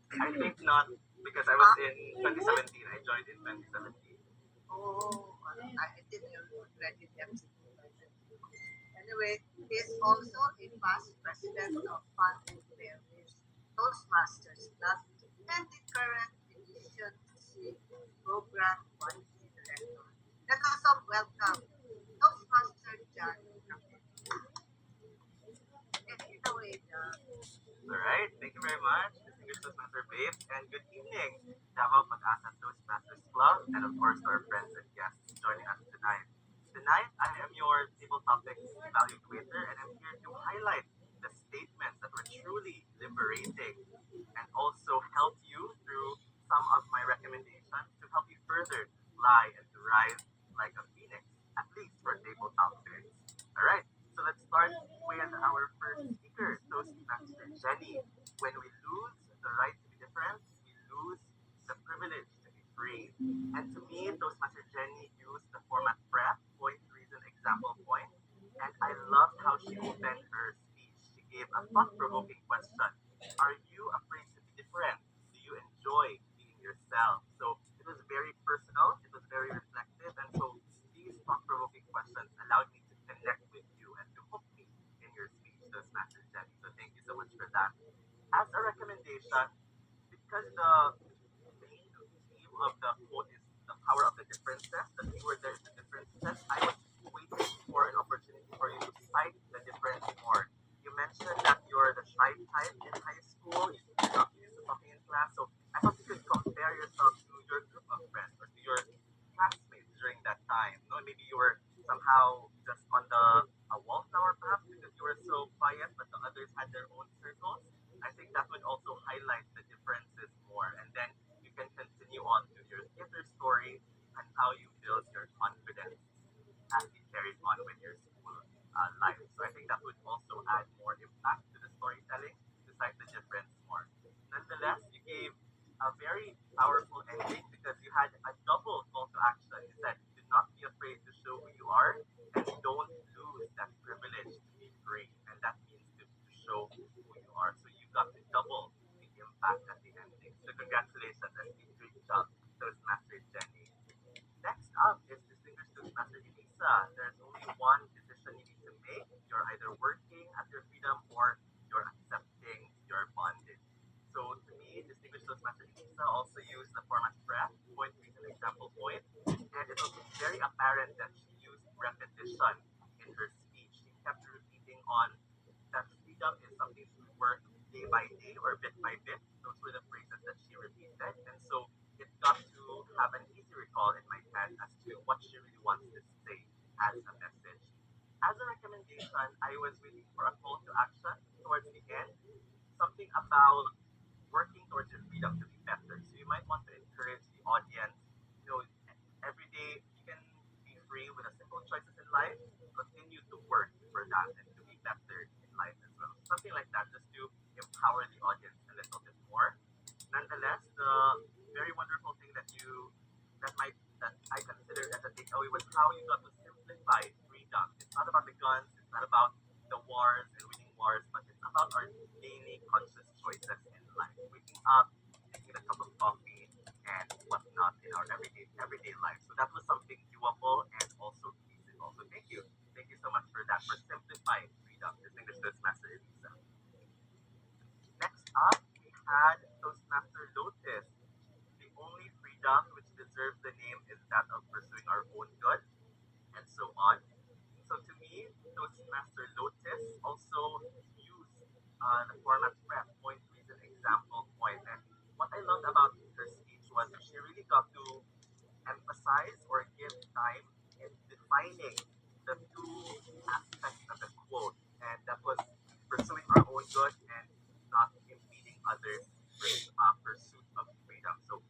I think not because I was in 2017. I joined in 2017. Oh, I didn't already left City by then. Anyway, he's also a past president of Fun and Beverage Toastmasters Club and the current efficiency program quality director. Let us all welcome Toastmaster John Capet. Take it away, John. All right. Thank you very much, distinguished Toastmaster babes, and good evening, Davao Pag-asa Toastmasters Club, and of course to our friends and guests joining us tonight. Tonight, I am your table topics evaluator, and I'm here to highlight the statements that were truly liberating and also help you through some of my recommendations to help you further fly and to rise like a phoenix, at least for tabletop nerds. All right, so let's start with our first speaker, Toastmaster Jenny. When we lose the right to be different, we lose the privilege to be free. And to me, Toastmaster Jenny used the format prep, point, reason, example, point. And I loved how she opened her speech. She gave a thought-provoking question. Are you afraid to be different? Do you enjoy being yourself? So it was very personal, it was very reflective, and so these thought-provoking questions allowed me to connect with you and to hook me in your speech, Toastmaster Jenny. So thank you so much for that. As a recommendation, because the main theme of the quote is the power of the differences, the keyword there is the differences, I was waiting for an opportunity for you to cite the difference more. You mentioned that you're the shy type in high school, you're not used to talking in class, so I thought you could compare yourself to your group of friends or to your classmates during that time. No, maybe you were somehow just on the a wallflower perhaps because you were so quiet, but the others had their own circles. I think that would also highlight the differences more, and then you can continue on to your theater story and how you build your confidence as you carry on with your school life. So I think that would also add more impact to the storytelling to cite the difference more. Nonetheless, you gave a very powerful ending because you had a double call to action. You said, do not be afraid to show who you are and don't lose that privilege to be free. And that means to show who you are. So you got to double the impact at the ending. So Toastmaster Elisa, there's only one decision you need to make. You're either working at your freedom or you're accepting your bondage. So to me, distinguished Toastmaster Elisa also used the format prep, point, reason, example, point. And it was very apparent that she used repetition in her speech. She kept repeating on that freedom is something to work day by day or bit by bit. Those were the phrases that she repeated. And so it got to have an easy recall in my head as to what she really wants to say as a message. As a recommendation, I was waiting for a call to action towards the end, something about working towards your freedom to be better. So you might want to encourage the audience, you know, every day you can be free with the simple choices in life, continue to work for that and to be better in life as well. Something like that, just to empower the audience a little bit more. Nonetheless, the very wonderful thing that I consider as a takeaway was how you got to simplify freedom. It's not about the guns, it's not about the wars and winning wars, but it's about our daily conscious choices in life. Waking up, taking a cup of coffee, and whatnot in our everyday life. So that was something doable and also feasible. So thank you. Thank you so much for that, for simplifying freedom. Distinguished Toastmaster Elisa. Next up, we had Toastmaster Lotus. The only freedom which deserves the name is that of pursuing our own good, and so on. So to me, Toastmaster Lotus also used the format prep, point, reason, example, point. And what I loved about her speech was she really got to emphasize or give time in defining the two aspects of the quote, and that was pursuing our own good and not impeding others' pursuit of freedom. So,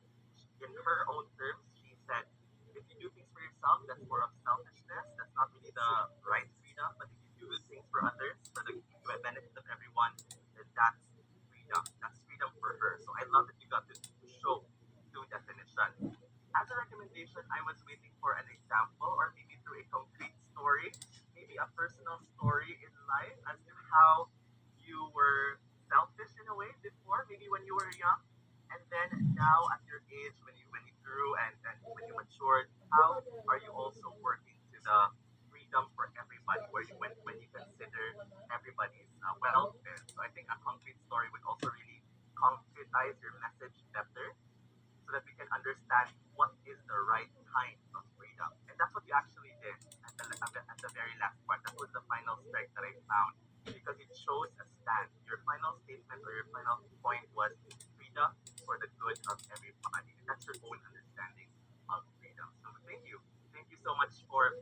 in her own terms, she said, if you do things for yourself, that's more of selfishness. That's not really the right freedom. But if you do good things for others, for the benefit of everyone, then that's freedom. That's freedom for her. So I love that you got to show two definitions. As a recommendation, I was waiting for an example or maybe through a concrete story, maybe a personal story in life as to how you were selfish in a way before, maybe when you were young, and then now at your age, when you grew and when you matured, how are you also working to the freedom for everybody, where when you consider everybody's welfare? So I think a concrete story would also really concretize your message better so that we can understand what is the right kind of freedom. And that's what you actually did at the very last part. That was the final strike that I found because it shows a stand. Your final statement or your final point was freedom for the good of everybody. And that's your own understanding of freedom. So thank you. Thank you so much for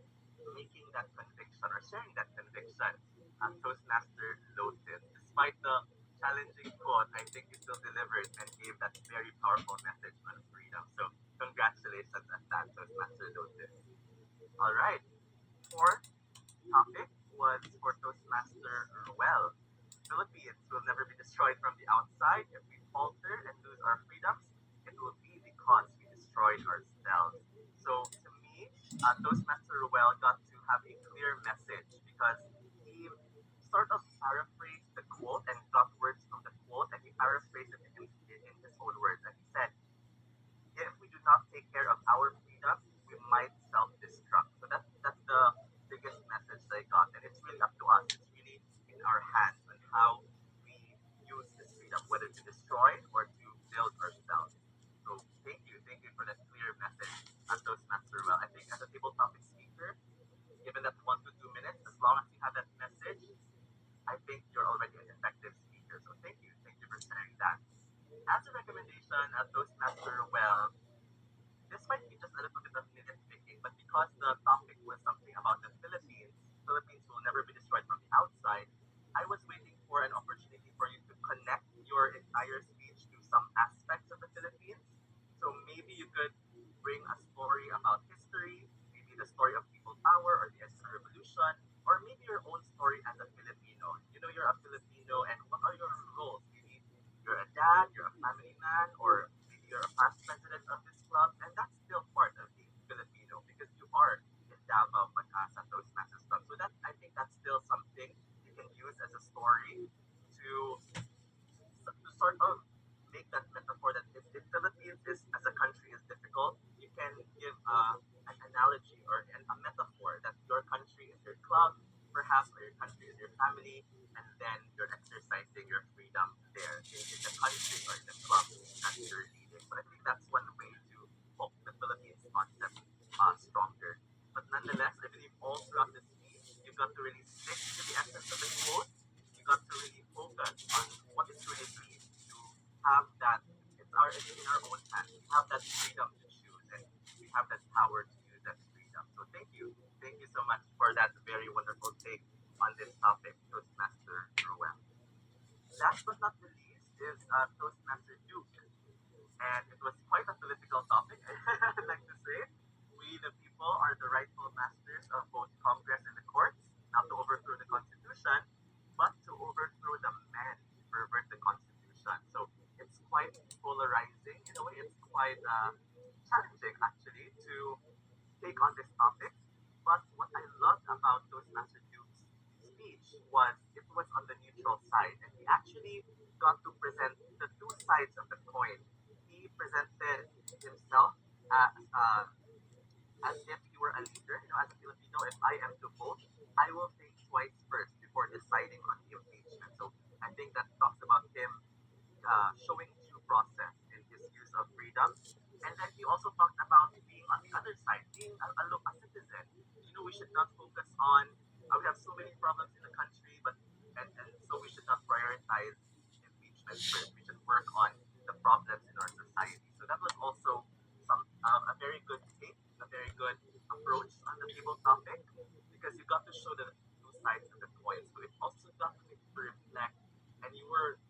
making that conviction or sharing that conviction at Toastmaster Lotus. Despite the challenging quote, I think you still delivered and gave that very powerful message on freedom. So congratulations at that, Toastmaster Lotus. All right. Fourth topic was for Toastmaster Ruel. Philippines will never be destroyed from the outside. If we falter and lose our freedoms, it will be because we destroyed ourselves. So to me, Toastmaster Ruel got to have a clear message because he sort of paraphrased the quote and got words from the quote and he paraphrased it in his own words. And he said, if we do not take care of our freedom, we might self-destruct. So that's the biggest message that I got. And it's really up to us. It's really in our hands on how we use this freedom, whether to destroy or to build ourselves. So thank you for that clear message at Toastmaster Well. I think as a table topic speaker, given that 1 to 2 minutes, as long as you have that message, I think you're already an effective speaker. So thank you. Thank you for sharing that. As a recommendation at Toastmaster Well, this might be just a little bit of nitpicking, but because the topic was something about the Philippines will never be destroyed from the outside, I was waiting for an opportunity for you to connect your entire speech to some aspects of the Philippines. So maybe you could bring a story about history, maybe the story of people power or the Asian Revolution, or maybe your own story as a Filipino. You know you're a Filipino, and what are your roles? Maybe you're a dad, you're a family man, or maybe you're a past president of this club, and that's still part of being Filipino because you are in Davao, Pag-asa, Toastmasters Club. So that I think that's still something you can use as a story to sort of make that metaphor that if Philippines is as a country is difficult, you can give an analogy or a metaphor perhaps, or your country is your family, and then you're exercising your freedom there in the country or in the club that you're leading. So I think that's one way to hook the Philippines concept stronger. But nonetheless, I believe all throughout the speech, you've got to really stick to the essence of the quote. You got to really focus on what it truly means to have that. It's in our own hands. We have that freedom to choose, and we have that power to use that freedom. So thank you so much for that very wonderful take on this topic, Toastmaster Ruel. Last but not the least is Toastmaster Duke, and it was quite a political topic. I'd like to say, we the people are the rightful masters of both Congress and the courts, not to overthrow the Constitution, but to overthrow the men who pervert the Constitution. So it's quite polarizing in a way. It's quite challenging actually to take on this topic. But what I loved about Toastmaster Duke's speech was it was on the neutral side, and he actually got to present the two sides of the coin. He presented himself as as if he were a leader. You know, as a Filipino, if I am to vote, I will think twice first before deciding on the impeachment. So I think that talks about him showing due process in his use of freedom. And then he also talked about being on the other side, being a citizen. You know, we should not focus on, we have so many problems in the country, but and so we should not prioritize impeachment first. We should work on the problems in our society. So that was also a very good take, a very good approach on the table topic, because you got to show the two sides of the coin. So it also got to make you reflect, and you were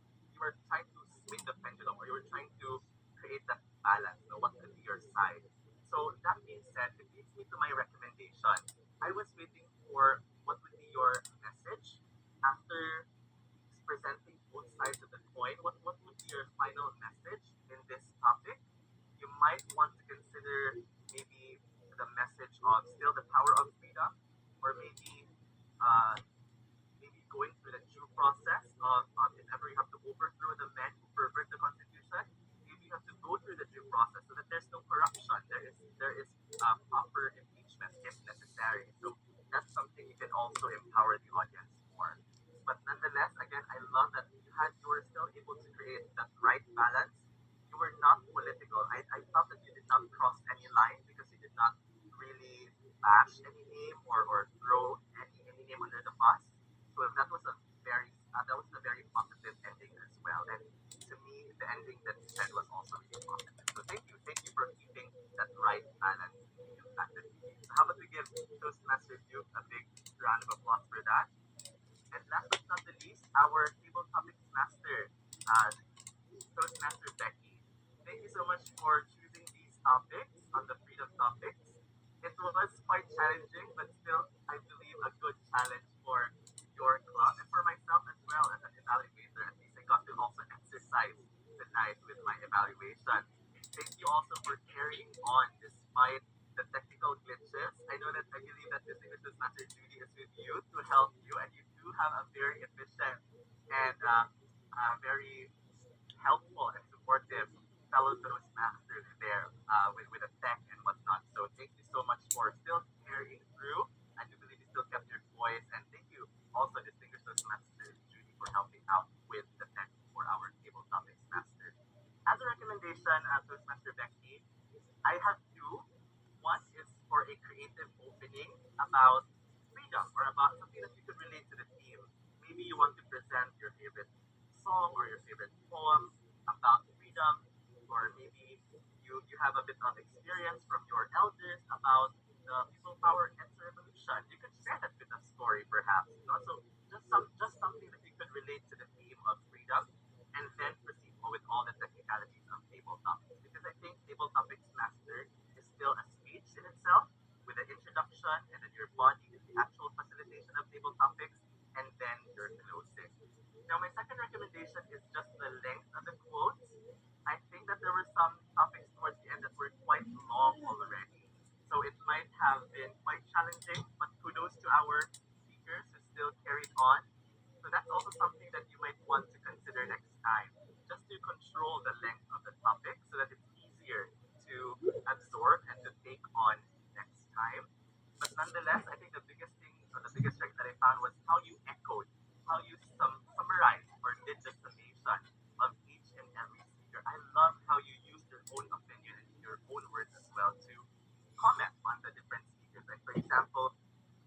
trying to swing the pendulum, or you were trying to create that balance. You know, what could be your side? So that being said, it leads me to my recommendation. I was waiting for what would be your message after presenting both sides of the coin. What would be your final message in this topic? You might want to consider maybe the message of still the power of freedom, or uh, maybe going through the due process of if ever you have to overthrow the men who pervert the constitution, maybe you have to go through the due process so that there's no corruption. There is proper impeachment if necessary. So that's something you can also empower the audience for. But nonetheless, again, I love that you were still able to create that right balance. You were not political. I felt that you did not cross any line because you did not really bash any name, or throw any name under the bus. So that was a very positive ending as well. And to me, the ending that you said was also really positive. So thank you for keeping that right balance in the impact that you gave. So how about we give Toastmaster Duke a big round of applause for that? And last but not the least, our table topics master, uh, Toastmaster Becky. Thank you so much for choosing these topics on the freedom topics. It was quite challenging, but still, I believe a good challenge for your club and for myself as well as an evaluator. At least I got to also exercise tonight with my evaluation. Thank you also for carrying on despite the technical glitches. I know that I believe that Distinguished Master Judy is with you to help you, and you do have a very efficient and very helpful and supportive fellow Toastmasters there with the tech and whatnot. So thank you so much for still carrying through. I do believe you still kept your voice. And thank you also, Distinguished Toastmaster Judy, for helping out with the tech for our table topics master. As a recommendation, Toastmaster Becky, I have two. One is for a creative opening about freedom, or about something that you could relate to the theme. Maybe you want to present your favorite song or your favorite poem about freedom, or maybe you have a bit of experience from your elders about the people power and revolution. You could share that with a story, perhaps. You know? So just something that you could relate to the theme of freedom, and then proceed with all the technicalities of table topics. Because I think table topics master is still a speech in itself, with the introduction, and then your body is the actual facilitation of table topics, and then your closing. Now, my second recommendation is just the length of the quotes. I think that there were some topics towards the end that were quite long already. So it might have been quite challenging, but kudos to our speakers who still carried on. So that's also something that you might want to consider next time, just to control the length of the topic so that it's easier to absorb and to take on next time. But nonetheless, I think the biggest thing, or the biggest strength that I found was how you echoed, how you summarized or did the summation of each and every speaker. I love how you used your own opinion and your own words as well to comment on the different speakers. Like, for example,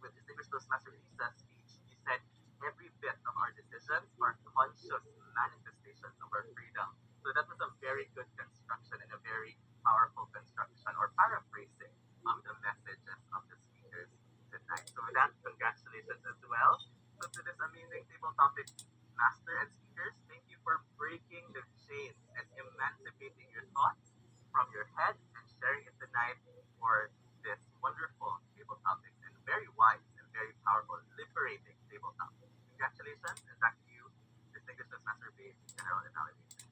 with Distinguished Toastmaster Lisa's speech, you said every bit of our decisions are conscious manifestations of our freedom. So that was a very good construction and a very powerful construction or paraphrasing of the messages of the speakers tonight. So with that, congratulations as well. So to this amazing table topic master and speakers, thank you for breaking the chains and emancipating your thoughts from your head and sharing it tonight for this wonderful table topic and very wise and very powerful, liberating table topic. Congratulations, and back to you, Distinguished Toastmaster Base General Evaluation.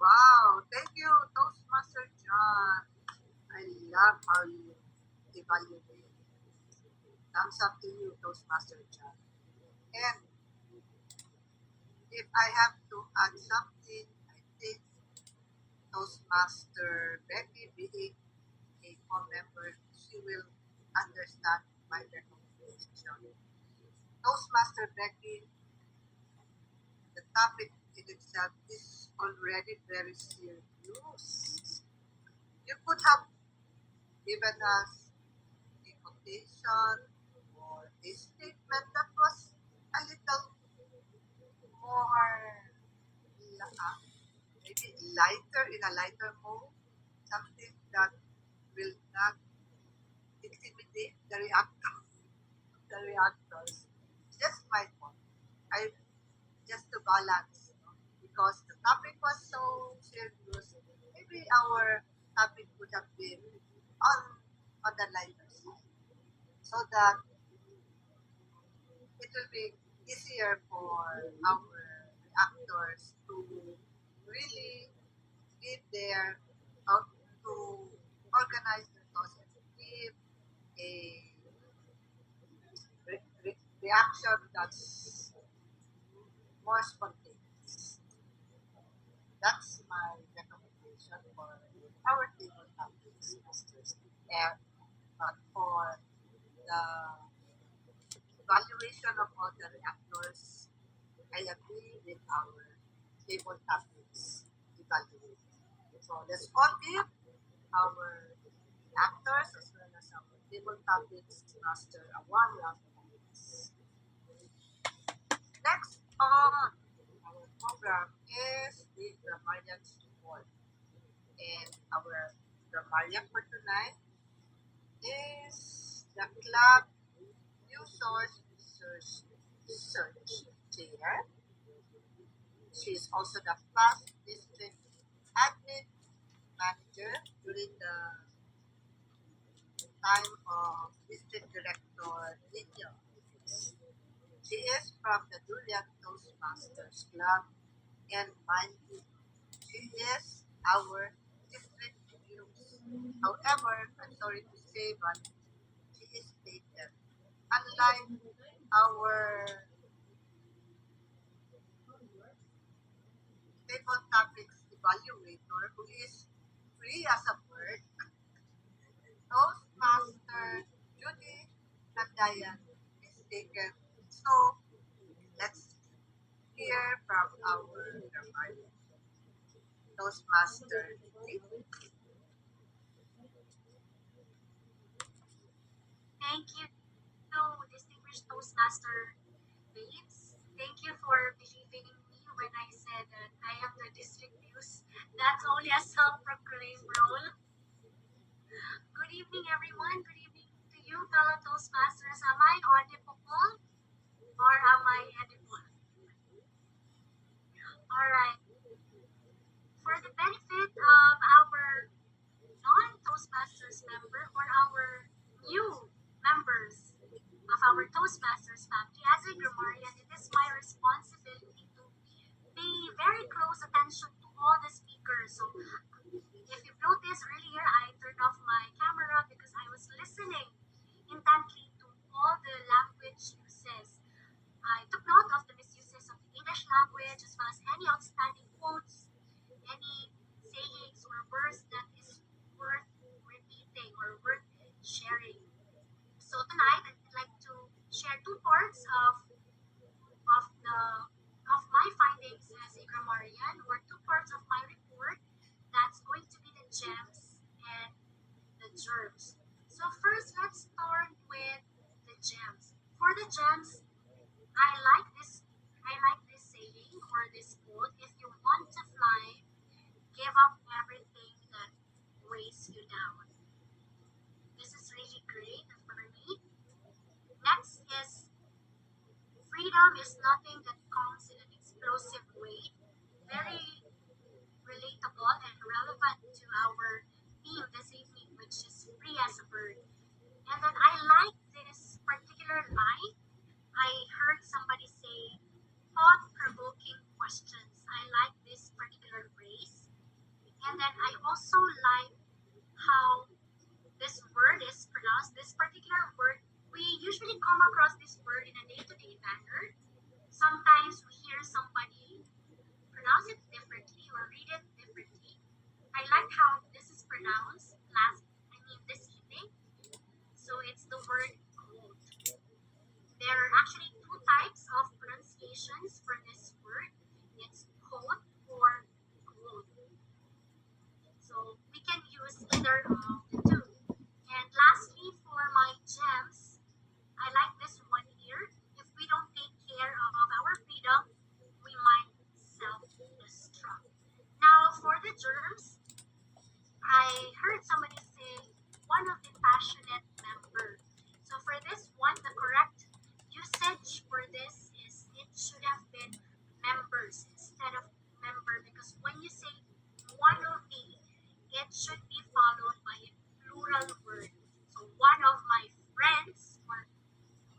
Wow, thank you, Toastmaster John. I love how you evaluate. Thumbs up to you, Toastmaster John. And if I have to add something, I think Toastmaster Becky, being a core member, she will understand my recommendation. Toastmaster Becky, the topic in itself is already very serious. You could have given us a quotation or a statement that was a little more maybe lighter, in a lighter mode, something that will not intimidate the reactors. Just my point. I just to balance, because the topic was so serious. Maybe our topic would have been on on the lighter side, so that it will be easier for our reactors to really give their to organize their thoughts and give a reaction that's more spontaneous. That's my recommendation for our table topics, masters. And but for the evaluation of all the reactors, I agree with our table topics evaluation. So let's all give our actors as well as our table topics master a one round of applause. Next on our program is the grammarian support. And our grammarian for tonight is the club new source research chair. She is also the class district admin manager during the time of district director Lydia. She is from the Julian Toastmasters Club, and mind you, she is our district muse. However, I'm sorry to say, but she is taken. Unlike our table topics evaluator, who is free as a bird, Toastmaster Judy Nandayan is taken. So let's hear from our grammarian, Toastmaster Judy. Thank you, distinguished Toastmaster Babes. Thank you for believing in me when I said that I am the district muse. That's only a self-proclaimed role. Good evening, everyone. Good evening to you, fellow Toastmasters. Am I audible or am I edible? All right. For the benefit of our non-Toastmasters member or our new members of our Toastmasters family, as a grammarian, it is my responsibility to pay very close attention to all the speakers. So if you've noticed earlier, I turned off my camera because I was listening intently to all the language uses. I took note of the misuses of the English language as well as any outstanding quotes, any sayings or words that is worth repeating or worth sharing. So tonight, I'd like to share are two parts of my findings as a grammarian, or two parts of my report. That's going to be the gems and the germs. So first, let's start with the gems. For the gems, I like this. I like this saying or this quote. If you want to fly, give up everything that weighs you down. This is really great for me. Next is freedom is nothing that comes in an explosive way. Very relatable and relevant to our theme this evening, which is free as a bird. And then I like this particular line. I heard somebody say thought-provoking questions. I like this particular phrase. And then I also like how this word is pronounced. This particular word, we usually come across this word in a day-to-day manner. Sometimes we hear somebody pronounce it differently or read it differently. I like how this is pronounced this evening. So it's the word quote. There are actually two types of pronunciations for this word. It's quote or quote. So we can use either of the two. And lastly, for my gems, I like this one here. If we don't take care of our freedom, we might self-destruct. Now, for the germs, I heard somebody say one of the passionate member. So for this one, the correct usage for this is it should have been members instead of member, because when you say one of the, it should be followed by a plural word. So one of my friends or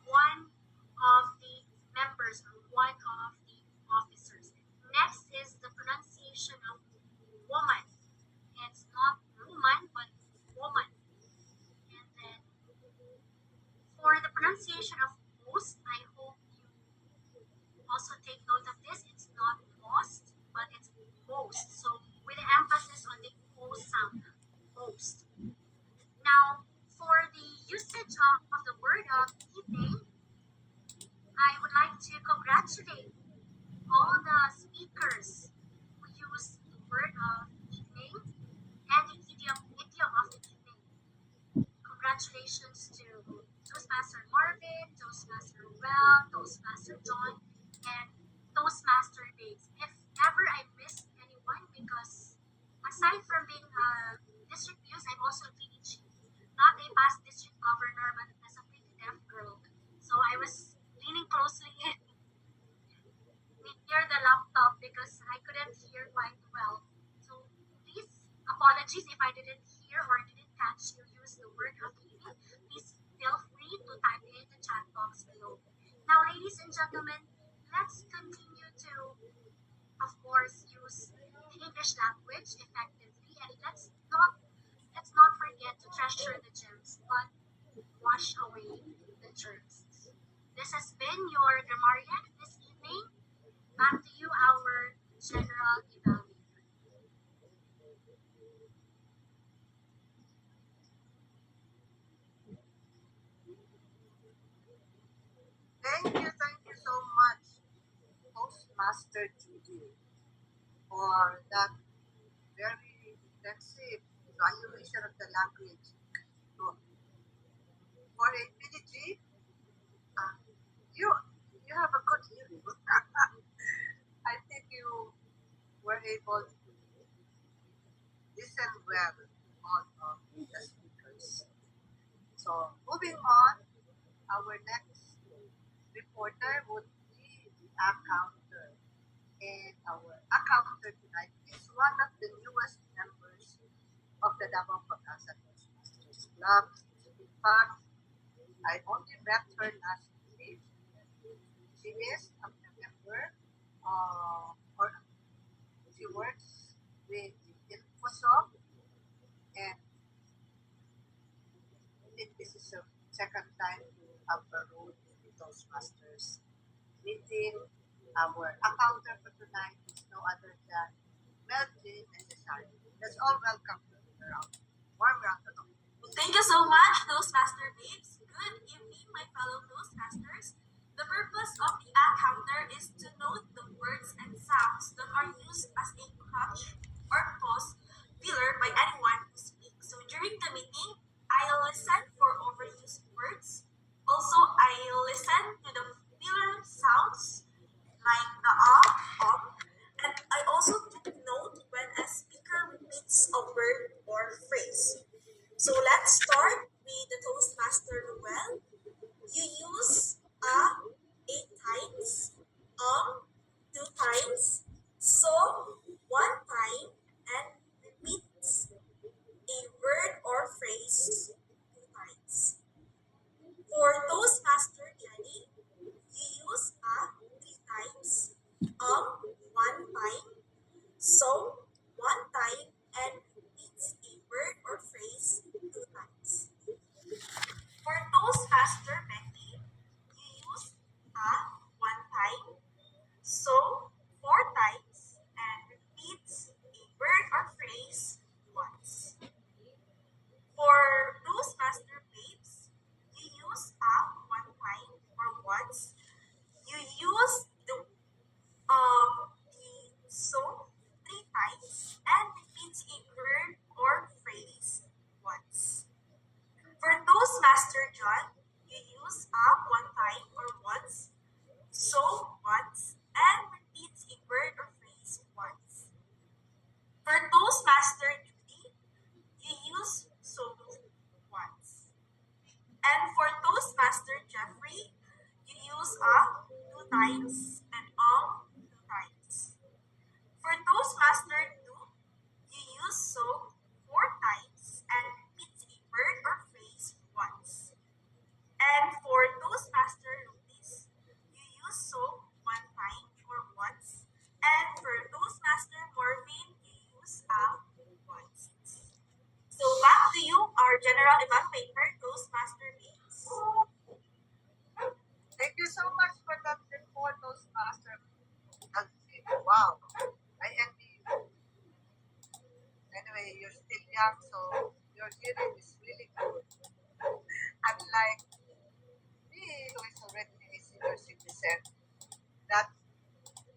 one of the members or one of the officers. Next is the pronunciation of woman. It's not woman, but woman. And then for the pronunciation of most, I hope you also take note of this. It's not most, but it's most. So with the emphasis on the O sound, most. Now, for the usage of the word of evening, I would like to congratulate all the speakers who use the word of evening and the idiom of the evening. Congratulations to Toastmaster Marvin, Toastmaster Well, Toastmaster John, and Toastmaster Biggs. If ever I missed anyone, because aside from being a district muse, I'm also a PDG. Not a past district governor, but as a pretty deaf girl. So I was leaning closely in near the laptop because I couldn't hear quite well. So please, apologies if I didn't hear or didn't catch you use the word of the evening. Please feel free to type it in the chat box below. Now, ladies and gentlemen, let's continue to, of course, use the English language effectively, and let's not forget to treasure the gems, but wash away the germs. This has been your grammarian this evening. Back to you, our general evaluator. Thank you so much, Toastmaster Judy, for that very intensive evaluation of the language. So, for a PDG, uh, you you have a good hearing. I think you were able to listen well to all of the speakers. So moving on, our next reporter would be the accountant. And our accountant tonight is one of the newest members of the Davao Pag-asa Toastmasters Club. In fact, I only met her last week. She is a member, or she works with the InfoSoft, and I think this is the second time to have her role in the Toastmasters meeting. Our accountant for tonight is no other than Melvin and Desiree. Let's all welcome her with a warm round of applause. Thank you so much, Toastmaster Babes. Good evening, my fellow Toastmasters. purpose of the counter is to note the words and sounds that are used as a crutch or pause filler by anyone who speaks. So during the meeting, I listen for overused words. Also, I listen to the filler sounds like the and I also took note when a speaker repeats a word or phrase. So let's start with the Toastmaster Ruel. You use eight times, two times, so one time, and repeats a word or phrase two times. For Toastmaster Jenny, you use three times, one time, so one time, and repeats a word or phrase two times. For Toastmaster Becky, you use one time, so four times, and repeats a word or phrase once. For Toastmaster Babes, you use one time or once. You use the so three times and repeats a word or phrase once. For Toastmaster John, you use one time or once, so once, and repeats a word or phrase once. For Toastmaster Judy, you use so once. And for Toastmaster Jeffrey, you use two times and two times. For Toastmaster Duke, you use so four times and repeats a word or phrase once. And for Toastmaster Lucas, you use so one time or once. And for Toastmaster Marvin, you use once. So back to you, our general evaluator, Toastmaster Games. Thank you so much for that report, Toastmaster. Wow, I envy you. Anyway, you're still young, so your hearing is really good. Unlike me, who is already a senior citizen, that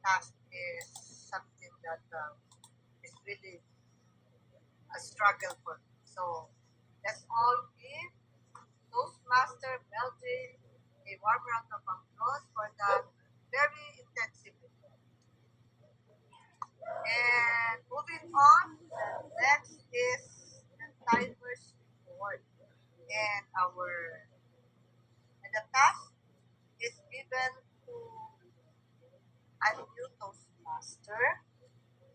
task is something that is really a struggle for me. So let's all give Toastmaster Melvin a warm round of applause for that very intensive report. And moving on, next is the timer's report. And the task is given to a new Toastmaster.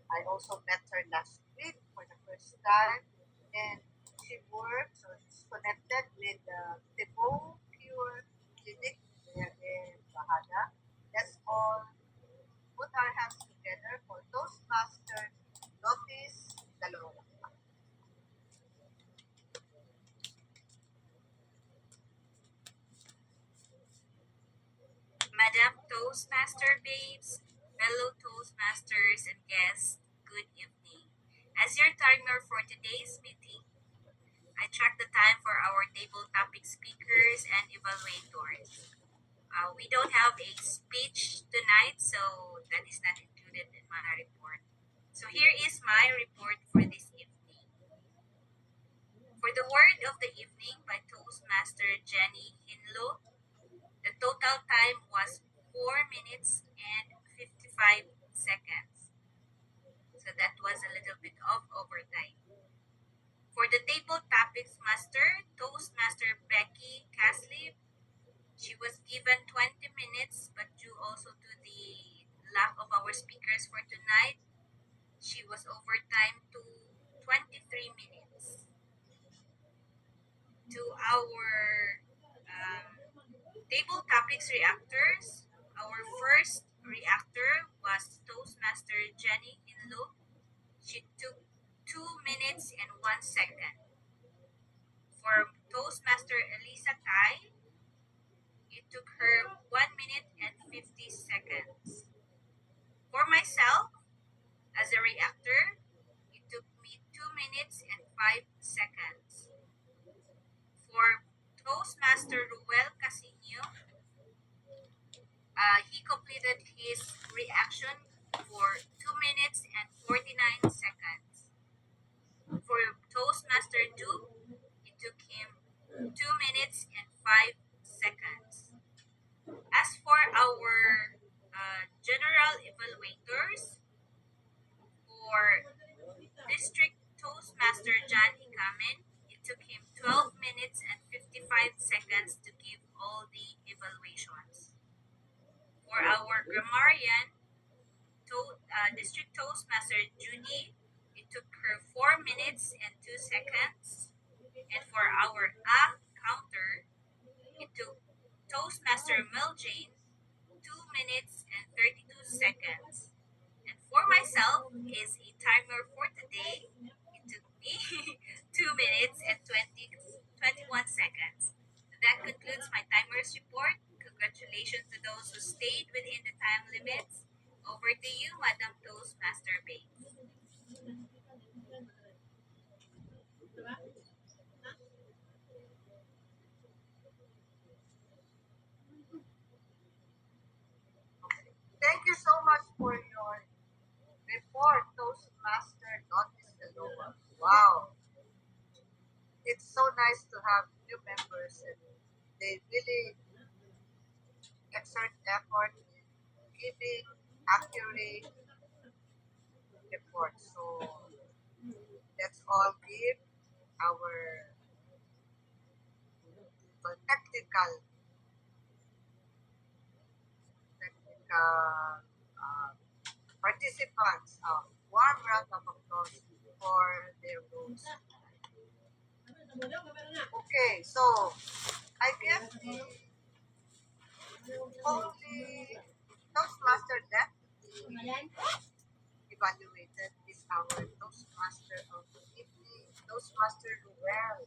I also met her last week for the first time, and she works or she's connected with the Tebo Pure Clinic there in Bahada. Let's all put our hands together for Toastmaster Lotis Dalora. Madam Toastmaster Babes, fellow Toastmasters and guests, good evening. As your timer for today's meeting, I track the time for our table topic speakers and evaluators. We don't have a speech tonight, so that is not included in my report. So here is my report for this evening. For the word of the evening by Toastmaster Jenny Hinlo, the total time was 4 minutes and 55 seconds. So that was a little bit of overtime. For the table topics master, Toastmaster Becky Casley, she was given 20 minutes, but due also to the lack of our speakers for tonight, she was overtime to 23 minutes. To our table topics reactors, our first reactor was Toastmaster Jenny Inlo. She took 2 minutes and 1 second. For Toastmaster Elisa Tai, it took her 1 minute and 50 seconds. For myself, as a reactor, it took me 2 minutes and 5 seconds. For Toastmaster Ruel Casino, he completed his reaction for 2 minutes and 49 seconds. For Toastmaster 2, it took him 2 minutes and 5 seconds. As for our general evaluators, for District Toastmaster John Hikamen, it took him 12 minutes and 55 seconds to give all the evaluations. For our grammarian, District Toastmaster Judy, it took her 4 minutes and 2 seconds. And for our counter, it took Toastmaster Mel Jane 2 minutes and 32 seconds. And for myself is a timer for today. It took me 2 minutes and 21 seconds. So that concludes my timers report. Congratulations to those who stayed within the time limits. Over to you, Madam Toastmaster Bay. Thank you so much for your report, Toastmaster Notice Lower. Wow, it's so nice to have new members, and they really exert effort in giving accurate reports. So let's all give our technical participants a warm round of applause for their roles. Okay, so I guess the only Toastmaster left to be evaluated is our Toastmaster of the evening, Toastmaster Ruel.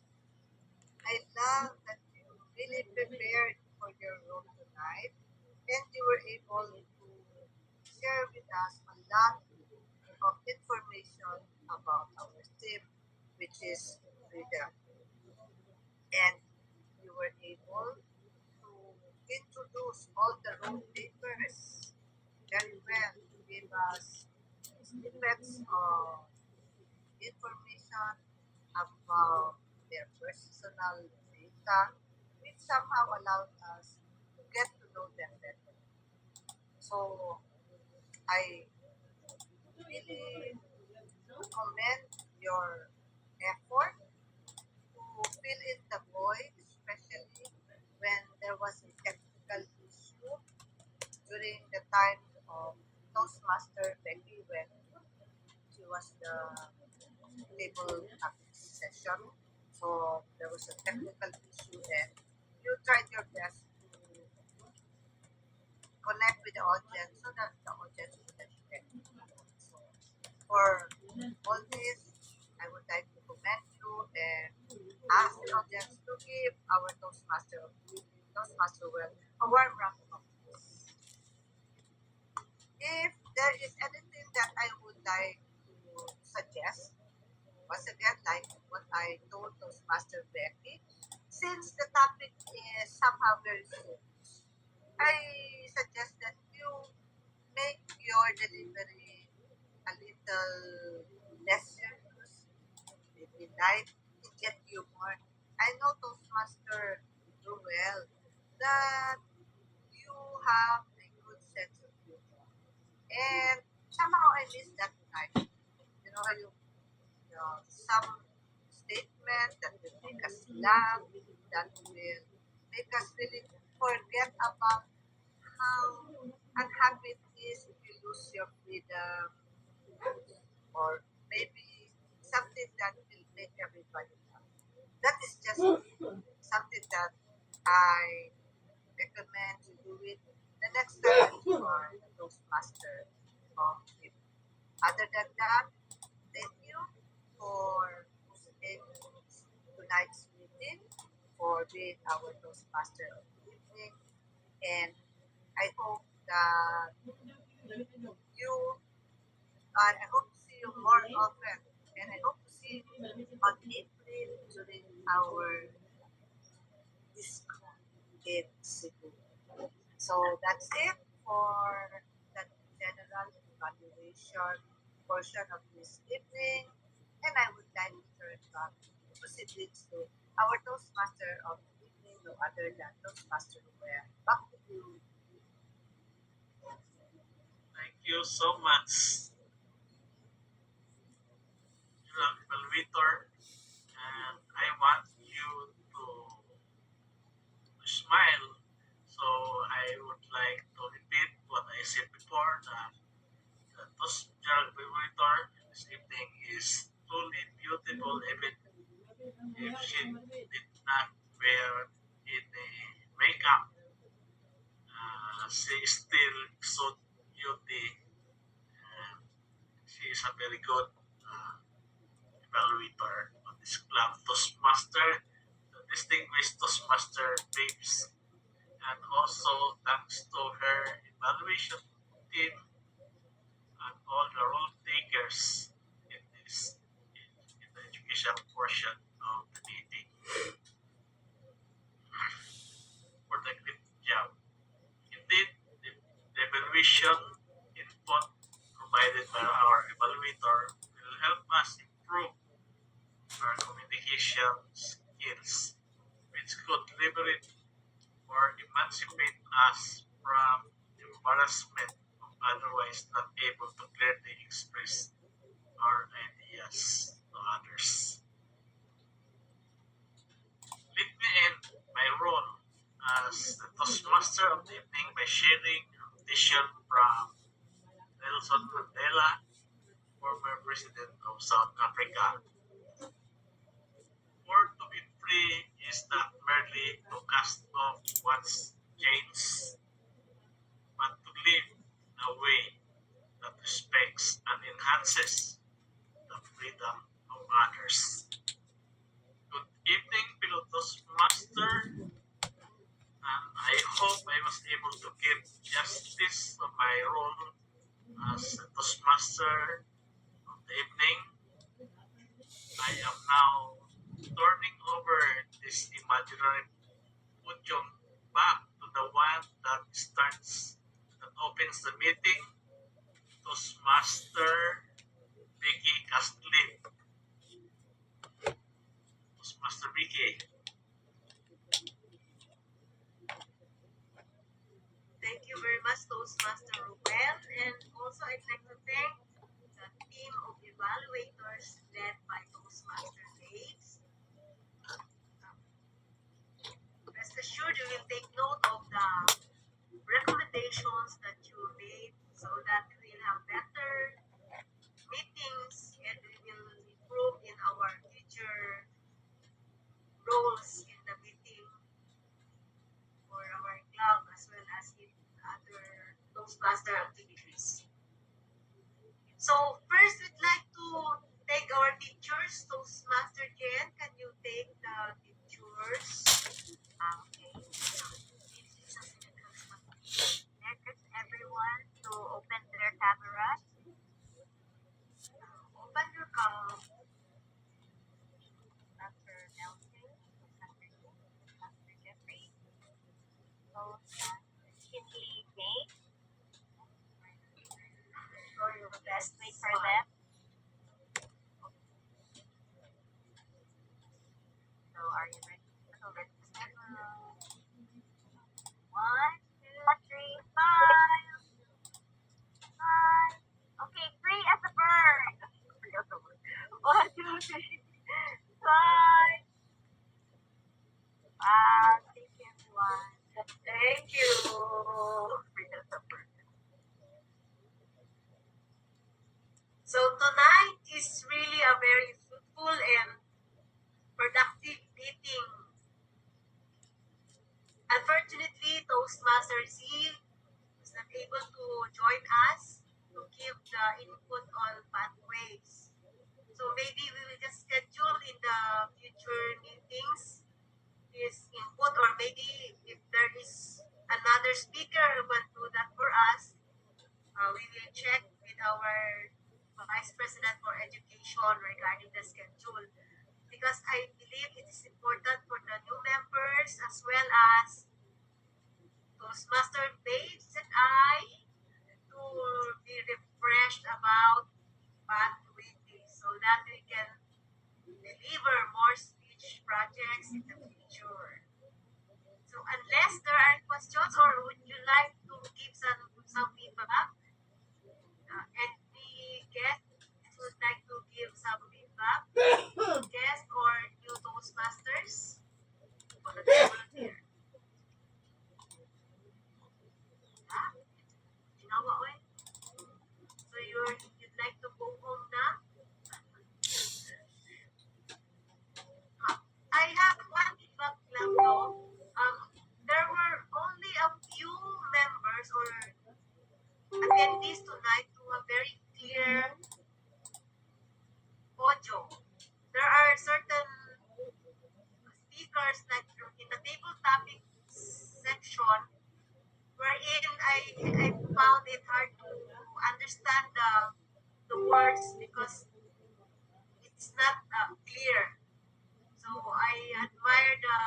I love that you really prepared for your role tonight and you were able to share with us a lot of information about our theme, which is freedom. And you were able to introduce all the role papers very well to give us snippets of information about their personal data, which somehow allowed us to get to know them better. So I really commend your effort to fill in the void, especially when there was a technical issue during the time of Toastmaster Becky when she was the table session. So there was a technical issue and you tried your best to connect with the audience so that the audience wouldn't get so for all this, I would like to commend you and ask the audience to give our Toastmaster well a warm round of applause. If there is anything that I would like to suggest, once again, like what I told Toastmaster Becky, since the topic is somehow very serious, I suggest that you make your delivery a little less serious, maybe light, get humor. I know Toastmaster do well that you have a good sense of humor. And somehow I miss that tonight. You know, some statement that will make us laugh, that will make us really forget about how unhappy it is if you lose your freedom, or maybe something that will make everybody laugh. That is just something that I recommend you do it the next time that you are a Toastmaster of it. Other than that, thank you for hosting tonight's meeting, for being our Toastmaster of the evening, and I hope that you, I hope to see you more often, and I hope to see you on April during our disco in Cebu. So that's it. for the general evaluation portion of this evening. And I would like to turn back the proceedings to our Toastmaster of the evening, no other than Toastmaster Ruel. Back to you. Thank you so much, Evaluator. And I want you to smile. So I would like to repeat what I said before that the Toastmaster Evaluator this evening is truly beautiful even if she did not wear any makeup. She still exudes beauty and she is a very good uh, evaluator on this club Toastmaster, the distinguished Toastmaster babes, and also thanks to her evaluation team and all the role takers in this in the education portion of the meeting for the great job. Indeed, the evaluation input provided by our evaluator will help us improve our communication skills, which could liberate or emancipate us from embarrassment of otherwise not able to clearly express our ideas to others. Let me end my role as the Toastmaster of the evening by sharing a quotation from Nelson Mandela, former President of South Africa. For to be free is not merely to cast off one's chains, but to live in a way that respects and enhances the freedom of others. Good evening, fellow Toastmaster, and I hope I was able to give justice to my role as a Toastmaster of the evening. I am now turning over this imaginary podium back to the one that starts, that opens the meeting, Toastmaster Vicky Castlin. Toastmaster Vicky. Thank you very much, Toastmaster Ruben. And also, I'd like to thank the team of evaluators led by Toastmaster Babes. Rest assured, you will take note of the recommendations that you made so that we will have better meetings and we will improve in our future roles in the meeting for our club as well as in other Toastmaster activities. So first, we'd like to take our teachers. Toastmaster Jen, can you take the teachers? Okay. Next, everyone to open their cameras. Open your camera. Dr. Nelson, Dr. Jim, Dr. Jeffrey, so Kinley May. Or your best Wait for them. So are you ready? So let's start. 1, 2, 3, 5. 5. Okay, 3 as a bird. 1, 2, 3, 5. Thank you, everyone. Thank you. 3 as a bird. So tonight is really a very fruitful and productive meeting. Unfortunately, Toastmaster Z was not able to join us to give the input on pathways. So maybe we will just schedule in the future meetings his input, or maybe if there is another speaker who can do that for us, we will check with our Vice President for Education regarding the schedule. Because I believe it is important for the new members as well as Toastmaster Babes and I next in the future. So unless there are questions or would you like to give some feedback? Any guest would like to give some feedback? Guest or new Toastmasters? Volunteer. Ah, ginawa ko eh. So you'd like to go home now? I have one feedback lang though. There were only a few members or attendees tonight who have very clear audio. There are certain speakers like in the table topic section wherein I found it hard to understand the words because it's not clear. So I admire the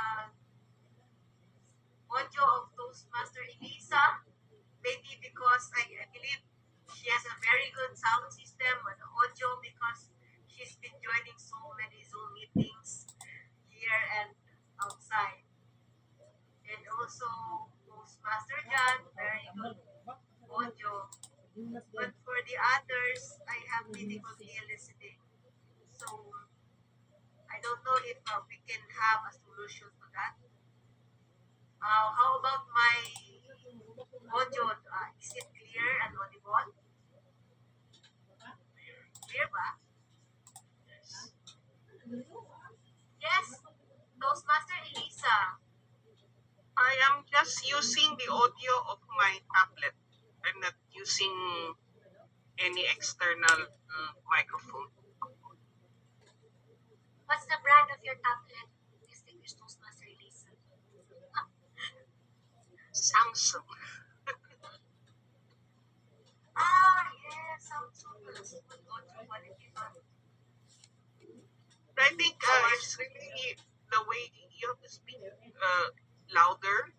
audio of Toastmaster Elisa, maybe because I believe she has a very good sound system and audio because she's been joining so many Zoom meetings here and outside. And also Toastmaster John, very good audio. But for the others, I have difficulty listening. So I don't know if we can have a solution to that. How about my audio? Is it clear and audible? Clear ba? Yes, Toastmaster Elisa. I am just using the audio of my tablet. I'm not using any external microphone. What's the brand of your tablet? Distinguished Toastmaster Elisa. Samsung. Yes, Samsung. That's good audio quality. I think it's really the way you have to speak louder.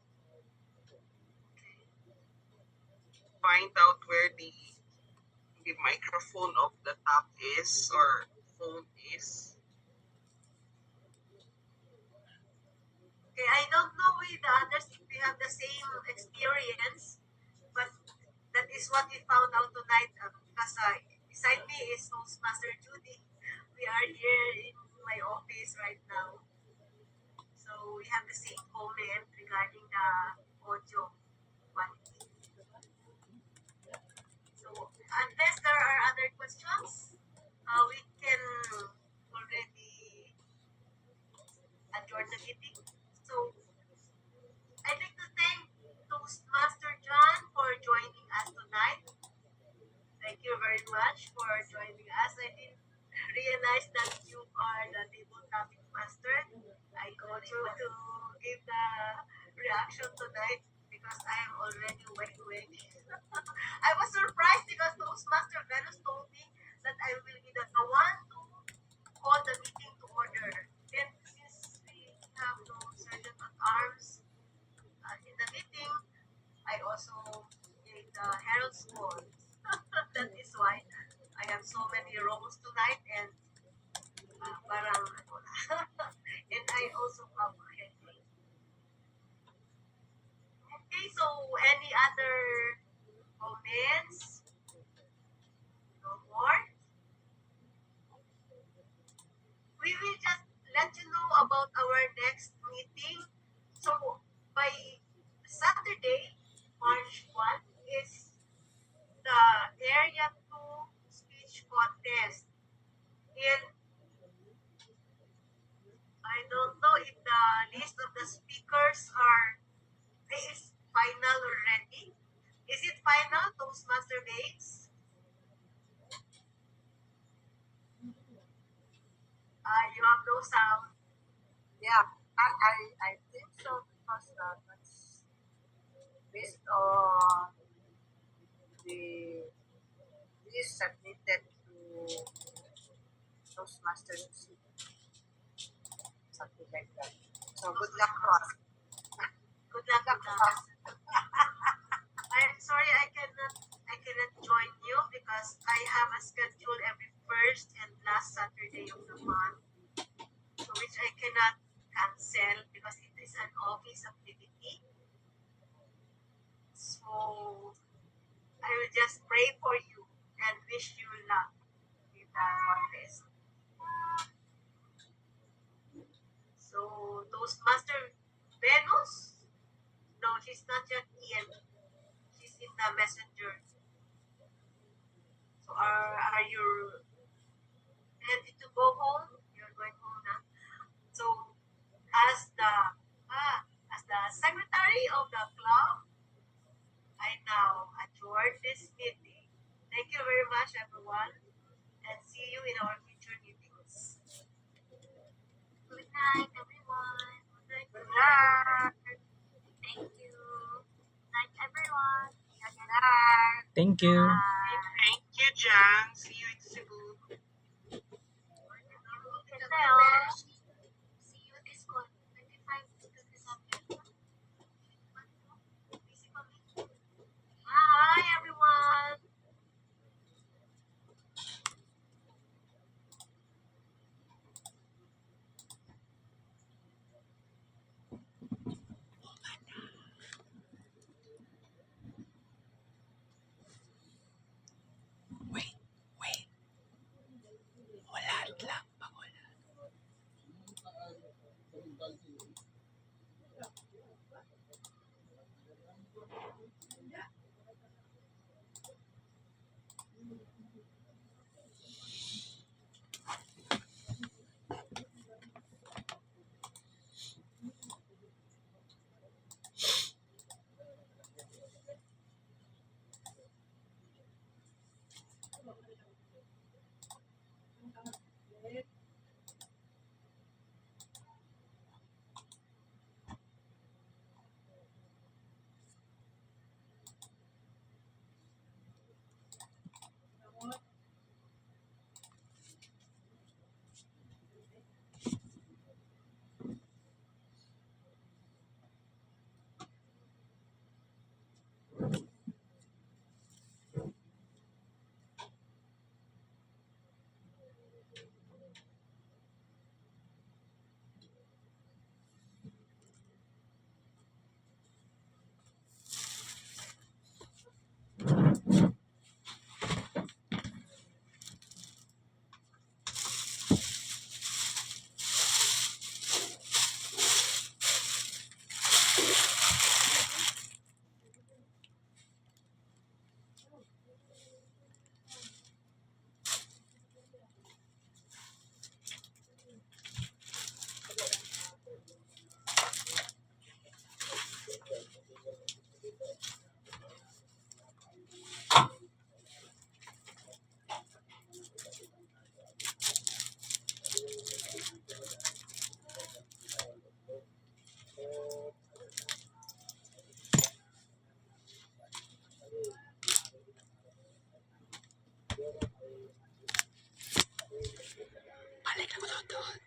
Find out where the microphone of the tab is or phone is. Okay, I don't know with the others if we have the same experience, but that is what we found out tonight because beside me is Toastmaster Judy. We are here in my office right now. So we have the same comment regarding the audio quality. So unless there are other questions, we can already adjourn the meeting. So I'd like to thank Toastmaster John for joining us tonight. Thank you very much for joining us. I didn't realize that you are the table topic master. I called you to give the reaction tonight because I am already awake. I was surprised because Toastmaster Venus told me that I will be the one to call the meeting to order. And since we have no sergeant at arms in the meeting, I also gave the herald's call. That is why I have so many roles tonight and parang ano na. And I also have a headache. Okay, so any other comments? No more? We will just let you know about our next meeting. So by Saturday, March 1 is the Area 2 speech contest. And I don't know if the list of the speakers is final already. Is it final, Toastmaster Babes? You have no sound. Yeah, I think so because that's based on the list submitted to Toastmasters, something like that. So good luck to us. Good luck with that. I'm sorry I cannot join you because I have a schedule every first and last Saturday of the month, so which I cannot cancel. is an office activity. So I will just pray for you and wish you luck with that contest. So Toastmaster Venus? No, she's not yet in. She's in the messenger. So are you ready to go home? You're going home now. So as the secretary of the club, I now adjourn this meeting. Thank you very much, everyone, and see you in our future meetings. Good night, everyone. Good night. Thank you. Good night, everyone. See you again. Thank you. Bye. Thank you, Jan. See you in Cebu. See you this call. 25 to 27. Bye, everyone. Wait. Ulat lang. Pagulat. Balik na ko doon.